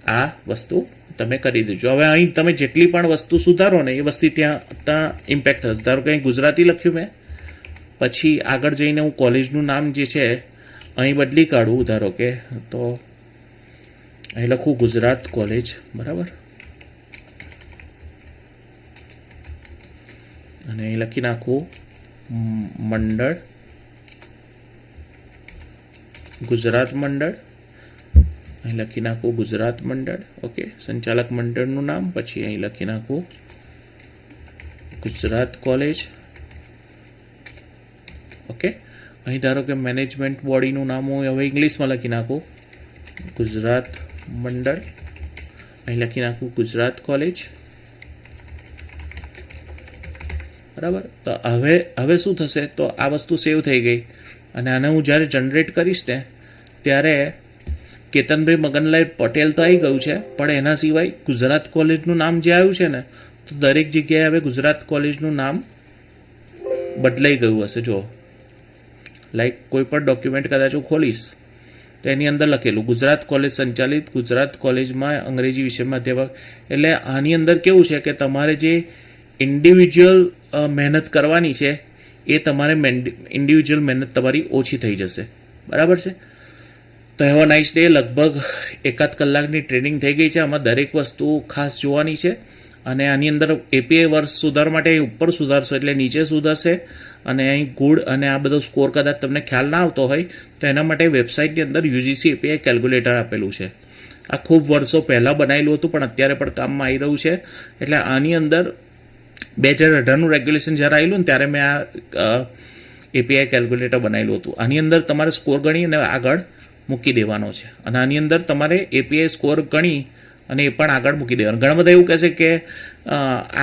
આ વસ્તુ તમે કરી દેજો. હવે અહીં તમે જેટલી પણ વસ્તુ સુધારો ને એ વસ્તુ ત્યાં ઇમ્પેક્ટ થશે. ધારો કે અહીં ગુજરાતી લખ્યું મેં, પછી આગળ જઈને હું કોલેજનું નામ જે છે અહીં બદલી કાઢું. ધારો કે તો અહીં લખું ગુજરાત કોલેજ, બરાબર. અને અહીં લખી નાખું મંડળ, ગુજરાત મંડળ. અહીં લખી નાખું ગુજરાત મંડળ, ઓકે. સંચાલક મંડળનું નામ, પછી અહીં લખી નાખું ગુજરાત કોલેજ, ઓકે. અહીં ધારો કે મેનેજમેન્ટ બોડીનું નામ હું હવે ઇંગ્લિશમાં લખી નાખું ગુજરાત મંડળ. અહીં લખી નાખું ગુજરાત કોલેજ, બરાબર. તો હવે શું થશે, તો આ વસ્તુ સેવ થઈ ગઈ અને આને હું જ્યારે જનરેટ કરીશ ને ત્યારે કેતનભાઈ મગનલાલ પટેલ તો આવી ગયું છે, પણ એના સિવાય ગુજરાત કોલેજનું નામ જે આવ્યું છે ને તો દરેક જગ્યાએ હવે ગુજરાત કોલેજનું નામ બદલાઈ ગયું હશે. જો લાઈક કોઈ પણ ડોક્યુમેન્ટ કદાચ હું ખોલીશ તો એની અંદર લખેલું ગુજરાત કોલેજ સંચાલિત ગુજરાત કોલેજમાં અંગ્રેજી વિષયમાં અધ્યાપક. એટલે આની અંદર કેવું છે કે તમારે જે ઇન્ડિવિજ્યુઅલ મહેનત કરવાની છે એ તમારે ઇન્ડિવિજ્યુઅલ મહેનત તમારી ઓછી થઈ જશે, બરાબર છે. તો હેવ અ નાઇસ ડે. લગભગ 1-8 કલાકની ટ્રેનિંગ થઈ ગઈ છે. આમાં દરેક વસ્તુ ખાસ જોવાની છે. અને આની અંદર એપીઆઈ વર્ષ સુધારવા માટે ઉપર સુધારશો એટલે નીચે સુધરશે. અને અહીં ગુડ અને આ બધો સ્કોર કદાચ તમને ખ્યાલ ના આવતો હોય તો એના માટે વેબસાઇટની અંદર યુજીસી એપીઆઈ કેલ્ક્યુલેટર આપેલું છે. આ ખૂબ વર્ષો પહેલાં બનાવેલું હતું પણ અત્યારે પણ કામમાં આવી રહ્યું છે. એટલે આની અંદર 2018નું રેગ્યુલેશન જ્યારે આવેલું ને ત્યારે મેં આ એપીઆઈ કેલ્ક્યુલેટર બનાવેલું હતું. આની અંદર તમારે સ્કોર ગણી અને આગળ મૂકી દેવાનો છે. અને આની અંદર તમારે એપીઆઈ સ્કોર ગણી અને એ પણ આગળ મૂકી દેવાનું. ઘણા બધા એવું કહેશે કે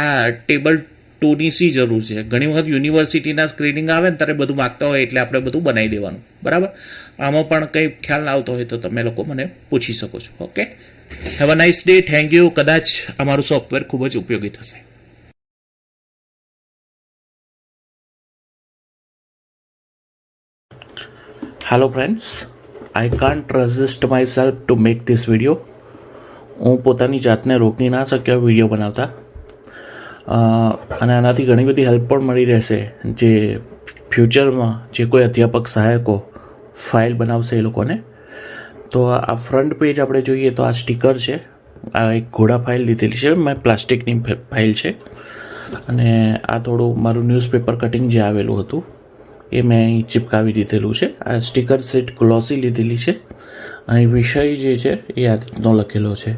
આ ટેબલ 2ની શી જરૂર છે. ઘણી વખત યુનિવર્સિટીના સ્ક્રીનિંગ આવે ને ત્યારે બધું માગતા હોય એટલે આપણે બધું બનાવી દેવાનું, બરાબર. આમાં પણ કંઈ ખ્યાલ ના આવતો હોય તો તમે લોકો મને પૂછી શકો છો, okay. Have a nice day. Thank you. કદાચ અમારું સોફ્ટવેર ખૂબ જ ઉપયોગી થશે. Hello friends, I can't resist my self to make this video. હું પોતાની જાતને રોકી ના શક્યો વિડીયો બનાવતા. અને આનાથી ઘણી બધી હેલ્પ પણ મળી રહેશે જે ફ્યુચરમાં જે કોઈ અધ્યાપક સહાયકો ફાઇલ બનાવશે એ લોકોને. તો આ ફ્રન્ટ પેજ આપણે જોઈએ તો આ સ્ટીકર છે. આ એક ઘોડા ફાઇલ લીધેલી છે મેં, પ્લાસ્ટિકની ફાઇલ છે. અને આ થોડું મારું ન્યૂઝપેપર કટિંગ જે આવેલું હતું એ મેં અહીં ચિપકાવી દીધેલું છે. આ સ્ટીકર સીટ ગ્લોસી લીધેલી છે. અહીં વિષય જે છે એ આ રીતનો લખેલો છે.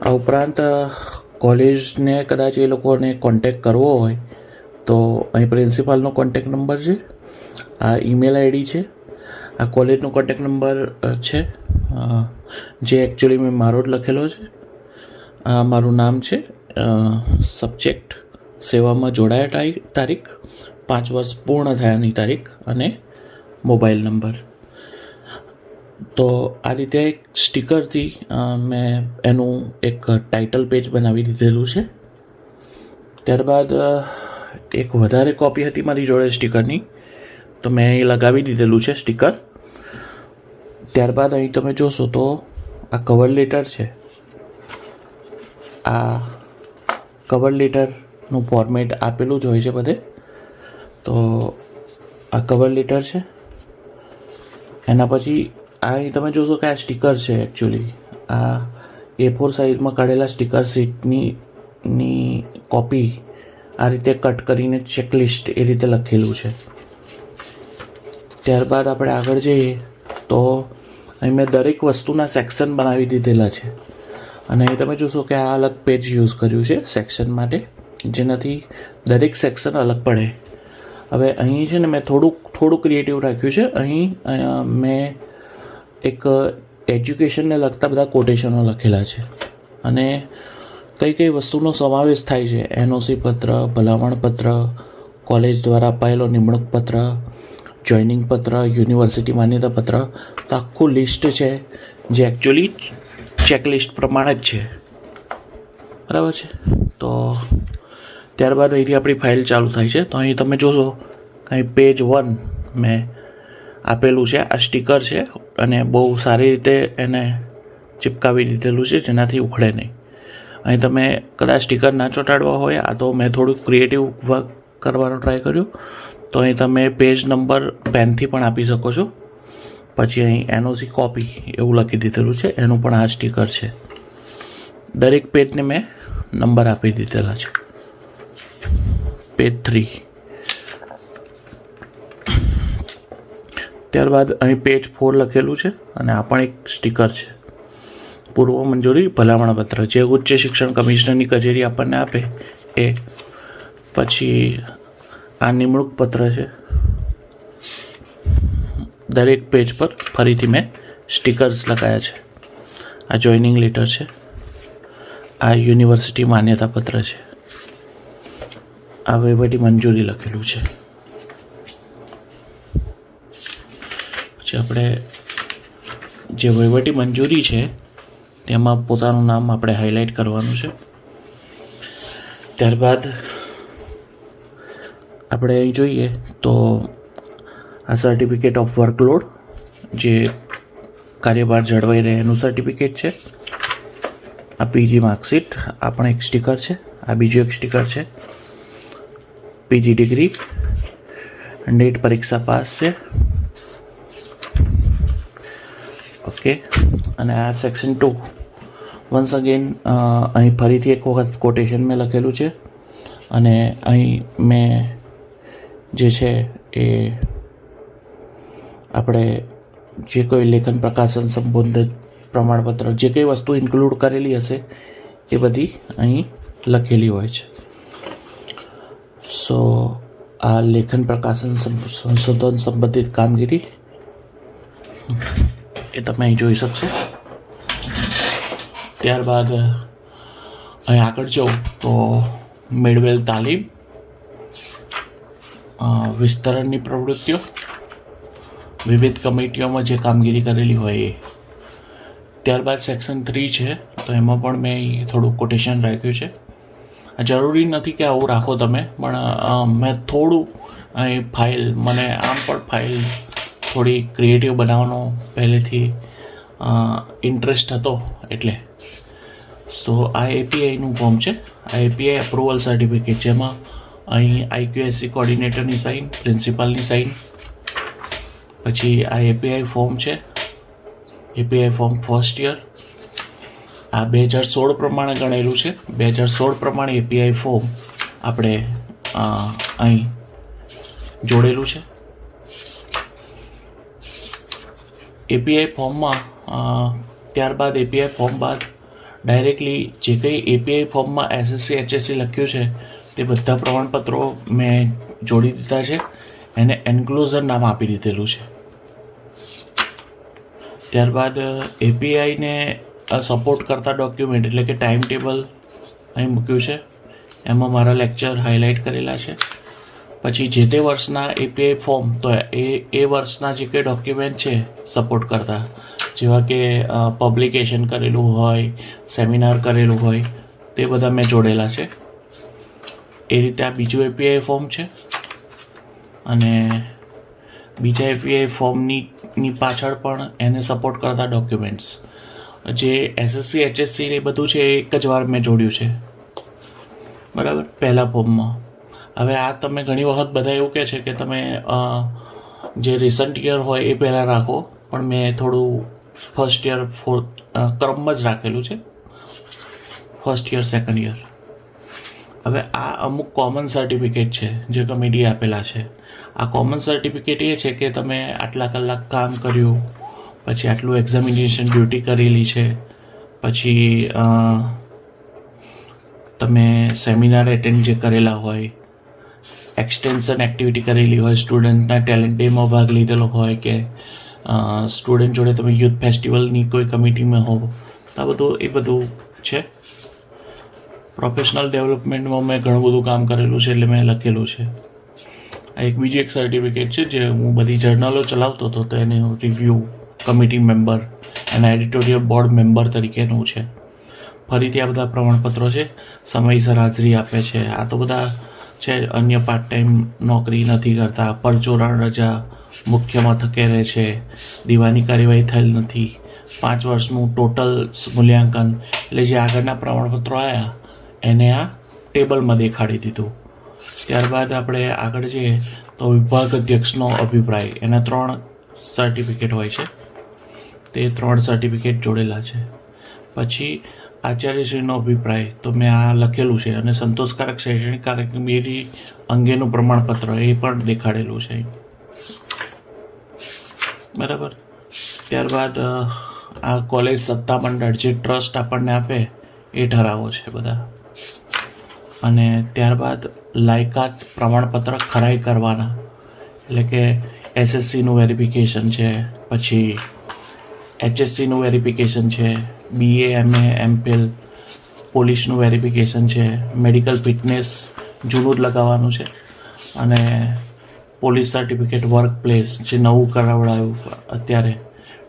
આ ઉપરાંત કોલેજને કદાચ એ લોકોને કોન્ટેક કરવો હોય તો અહીં પ્રિન્સિપાલનો કોન્ટેક નંબર છે, આ ઈમેલ આઈડી છે, આ કોલેજનો કોન્ટેક નંબર છે જે એકચ્યુઅલી મેં મારો જ લખેલો છે. આ મારું નામ છે, સબ્જેક્ટ સેવામાં જોડાયા તારીખ, 5 વર્ષ પૂર્ણ થયાની તારીખ અને મોબાઈલ નંબર. તો આ રીતે એક સ્ટીકરથી મેં એનું એક ટાઇટલ પેજ બનાવી દીધેલું છે. ત્યારબાદ એક વધારે કોપી હતી મારી જોડે સ્ટીકરની, તો મેં એ લગાવી દીધેલું છે સ્ટીકર. ત્યારબાદ અહીં તમે જોશો તો આ કવર લેટર છે. આ કવર લેટરનું ફોર્મેટ આપેલું જ હોય છે બધે. તો આ કવર લેટર છે. એના પછી અહીં તમે જોશો કે આ સ્ટીકર છે. એકચ્યુઅલી આ A4 સાઇઝમાં કાઢેલા સ્ટીકર સીટની કોપી આ રીતે કટ કરીને ચેકલિસ્ટ એ રીતે લખેલું છે. ત્યારબાદ આપણે આગળ જઈએ તો અહીં મેં દરેક વસ્તુના સેક્શન બનાવી દીધેલા છે. અને અહીં તમે જોશો કે આ અલગ પેજ યુઝ કર્યું છે સેક્શન માટે, જેનાથી દરેક સેક્શન અલગ પડે. હવે અહીં છે ને મેં થોડું ક્રિએટિવ રાખ્યું છે. અહીં મેં એક એજ્યુકેશનને લગતા બધા કોટેશનો લખેલા છે અને કઈ કઈ વસ્તુનો સમાવેશ થાય છે. NOC પત્ર, ભલામણ પત્ર, કોલેજ દ્વારા અપાયેલો નિમણૂક પત્ર, જોઈનિંગ પત્ર, યુનિવર્સિટી માન્યતા પત્ર. તો આખું લિસ્ટ છે જે એકચ્યુઅલી ચેકલિસ્ટ પ્રમાણે જ છે. બરાબર છે. તો ત્યારબાદ અહીંથી આપણી ફાઇલ ચાલુ થાય છે. તો અહીં તમે જોશો કંઈ પેજ 1 મેં આપેલું છે. આ સ્ટીકર છે અને બહુ સારી રીતે એને ચિપકાવી દીધેલું છે જેનાથી ઉખડે નહીં. અહીં તમે કદાચ સ્ટીકર ના ચોંટાડવા હોય, આ તો મેં થોડુંક ક્રિએટિવ વર્ક કરવાનો ટ્રાય કર્યો. તો અહીં તમે પેજ નંબર પેનથી પણ આપી શકો છો. પછી અહીં NOC કોપી એવું લખી દીધેલું છે, એનું પણ આ સ્ટીકર છે. દરેક પેજને મેં નંબર આપી દીધેલા છે. પેજ 3. ત્યારબાદ અહીં પેજ 4 લખેલું છે અને આ પણ એક સ્ટીકર છે. પૂર્વ મંજૂરી ભલામણ પત્ર જે ઉચ્ચ શિક્ષણ કમિશનરની કચેરી આપણને આપે એ. પછી આ નિમણૂક પત્ર છે. દરેક પેજ પર ફરીથી મેં સ્ટીકર્સ લગાવ્યા છે. આ જોઈનિંગ લેટર છે. આ યુનિવર્સિટી માન્યતા પત્ર છે. આ વહીવટી મંજૂરી લખેલું છે. પછી આપણે જે વહીવટી મંજૂરી છે તેમાં પોતાનું નામ આપણે હાઇલાઇટ કરવાનું છે. ત્યારબાદ આપણે અહીં જોઈએ તો આ સર્ટિફિકેટ ઓફ વર્કલોડ જે કાર્યભાર જળવાઈ રહે એનું સર્ટિફિકેટ છે. આ PG માર્કશીટ આ પણ એક સ્ટીકર છે. આ બીજું એક સ્ટીકર છે. PG ડિગ્રી, નેટ પરીક્ષા પાસ છે. ઓકે. અને આ સેક્શન 2 વન્સ અગેન અહીં ફરીથી એક વખત કોટેશન મેં લખેલું છે અને અહીં મેં જે છે એ આપણે જે કોઈ લેખન પ્રકાશન સંબંધિત પ્રમાણપત્ર જે કંઈ વસ્તુ ઇન્ક્લુડ કરેલી હશે એ બધી અહીં લખેલી હોય છે. સો આ લેખન પ્રકાશન સંશોધન સંબંધિત કામગીરી એ તમે અહીં જોઈ શકશો. ત્યારબાદ અહીં આગળ જાઉં તો મેળવેલ તાલીમ, વિસ્તરણની પ્રવૃત્તિઓ, વિવિધ કમિટીઓમાં જે કામગીરી કરેલી હોય એ. ત્યારબાદ સેક્શન 3 છે તો એમાં પણ મેં થોડું કોટેશન રાખ્યું છે. જરૂરી નથી કે આવું રાખો તમે, પણ મેં થોડું અહીં ફાઇલ મને આમ પણ ફાઇલ થોડી ક્રિએટિવ બનાવવાનો પહેલેથી ઇન્ટરેસ્ટ હતો એટલે સો આ એપીઆઈનું ફોર્મ છે. આ એપીઆઈ અપ્રુવલ સર્ટિફિકેટ, જેમાં અહીં આઈક્યુએસસી કોર્ડિનેટરની સાઇન, પ્રિન્સિપાલની સાઇન. પછી આ એપીઆઈ ફોર્મ છે, એપીઆઈ ફોર્મ ફર્સ્ટ યર. આ 2016 પ્રમાણે ગણેલું છે. 2016 પ્રમાણે એપીઆઈ ફોર્મ આપણે અહીં જોડેલું છે. એપીઆઈ ફોર્મમાં ત્યારબાદ એપીઆઈ ફોર્મ બાદ ડાયરેક્ટલી જે કંઈ એપીઆઈ ફોર્મમાં એસએસસી એચએસસી લખ્યું છે તે બધા પ્રમાણપત્રો મેં જોડી દીધા છે. એને એન્ક્લુઝર નામ આપી દીધેલું છે. ત્યારબાદ એપીઆઈને સપોર્ટ કરતા ડોક્યુમેન્ટ એટલે કે ટાઈમ ટેબલ અહીં મૂક્યું છે. એમાં મારા લેક્ચર હાઇલાઇટ કરેલા છે. પછી જે તે વર્ષના એપીઆઈ ફોર્મ, તો એ વર્ષના જે કંઈ ડોક્યુમેન્ટ છે સપોર્ટ કરતા, જેવા કે પબ્લિકેશન કરેલું હોય, સેમિનાર કરેલું હોય, તે બધા મેં જોડેલા છે. એ રીતે આ બીજું એપીઆઈ ફોર્મ છે. અને બીજા એપીઆઈ ફોર્મની પાછળ પણ એને સપોર્ટ કરતા ડોક્યુમેન્ટ્સ, જે એસએસસી એચએસસી એ બધું છે એ એક જ વાર મેં જોડ્યું છે. બરાબર, પહેલાં ફોર્મમાં. હવે આ તમે ઘણી વખત બધા એવું કહે છે કે તમે જે રિસન્ટ યર હોય એ પહેલાં રાખો, પણ મેં થોડું ફર્સ્ટ યર ક્રમમાં જ રાખેલું છે, ફર્સ્ટ યર સેકન્ડ યર. હવે આ અમુક કોમન સર્ટિફિકેટ છે જે કમિટીએ આપેલા છે. આ કોમન સર્ટિફિકેટ એ છે કે તમે આટલા કલાક કામ કર્યું, પછી આટલું એક્ઝામિનેશન ડ્યુટી કરેલી છે, પછી તમે સેમિનાર એટેન્ડ જે કરેલા હોય, એક્સટેન્શન એક્ટિવિટી કરેલી હોય, સ્ટુડન્ટના ટેલેન્ટ ડેમાં ભાગ લીધેલો હોય, કે સ્ટુડન્ટ જોડે તમે યુથ ફેસ્ટિવલની કોઈ કમિટીમાં હો, તો આ બધું એ બધું છે. પ્રોફેશનલ ડેવલપમેન્ટમાં મેં ઘણું બધું કામ કરેલું છે એટલે મેં લખેલું છે. આ એક બીજી એક સર્ટિફિકેટ છે જે હું બધી જર્નલો ચલાવતો હતો તો એને રિવ્યૂ કમિટી મેમ્બર અને એડિટોરિયલ બોર્ડ મેમ્બર તરીકેનું છે. ફરીથી આ બધા પ્રમાણપત્રો છે. સમયસર હાજરી આપે છે, આ તો બધા છે. અન્ય પાર્ટ ટાઈમ નોકરી નથી કરતા, પરચોરણ રજા મુખ્ય મથકે રહે છે, દીવાની કાર્યવાહી થયેલ નથી, 5 વર્ષનું ટોટલ મૂલ્યાંકન, એટલે જે આગળના પ્રમાણપત્રો આવ્યા એને આ ટેબલમાં દેખાડી દીધું. ત્યારબાદ આપણે આગળ જઈએ તો વિભાગ અધ્યક્ષનો અભિપ્રાય, એના 3 સર્ટિફિકેટ હોય છે, તે 3 સર્ટિફિકેટ જોડેલા છે. પછી આચાર્યશ્રીનો અભિપ્રાય, તો મેં આ લખેલું છે. અને સંતોષકારક શૈક્ષણિક કામગીરી અંગેનું પ્રમાણપત્ર એ પણ દેખાડેલું છે. બરાબર. ત્યારબાદ આ કોલેજ સત્તામંડળ જે ટ્રસ્ટ આપણને આપે એ ઠરાવો છે બધા. અને ત્યારબાદ લાયકાત પ્રમાણપત્ર ખરાઈ કરવાના, એટલે કે એસએસસીનું વેરિફિકેશન છે, પછી એચએસસીનું વેરિફિકેશન છે, BA MA MPhil પોલીસનું વેરિફિકેશન છે, મેડિકલ ફિટનેસ જૂનું જ લગાવવાનું છે, અને પોલીસ સર્ટિફિકેટ વર્ક પ્લેસ જે નવું કરાવડાયું અત્યારે,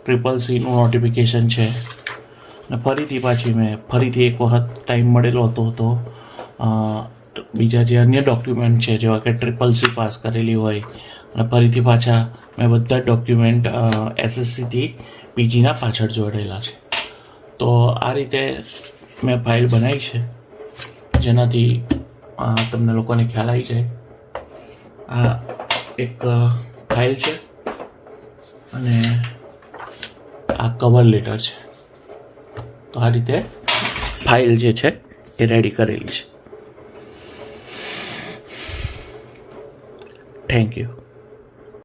CCCનું નોટિફિકેશન છે. અને ફરીથી એક વખત ટાઈમ મળેલો હતો તો બીજા જે અન્ય ડોક્યુમેન્ટ છે જેવા કે CCC પાસ કરેલી હોય, અને ફરીથી પાછા મેં બધા ડોક્યુમેન્ટ એસએસસીથી પીજીના પાછળ જોડેલા છે. તો આ રીતે મેં ફાઇલ બનાવી છે, જેનાથી તમને લોકોને ખ્યાલ આવી જાય. આ એક ફાઇલ છે અને આ કવર લેટર છે. તો આ રીતે ફાઇલ જે છે એ રેડી કરેલી છે. Thank you.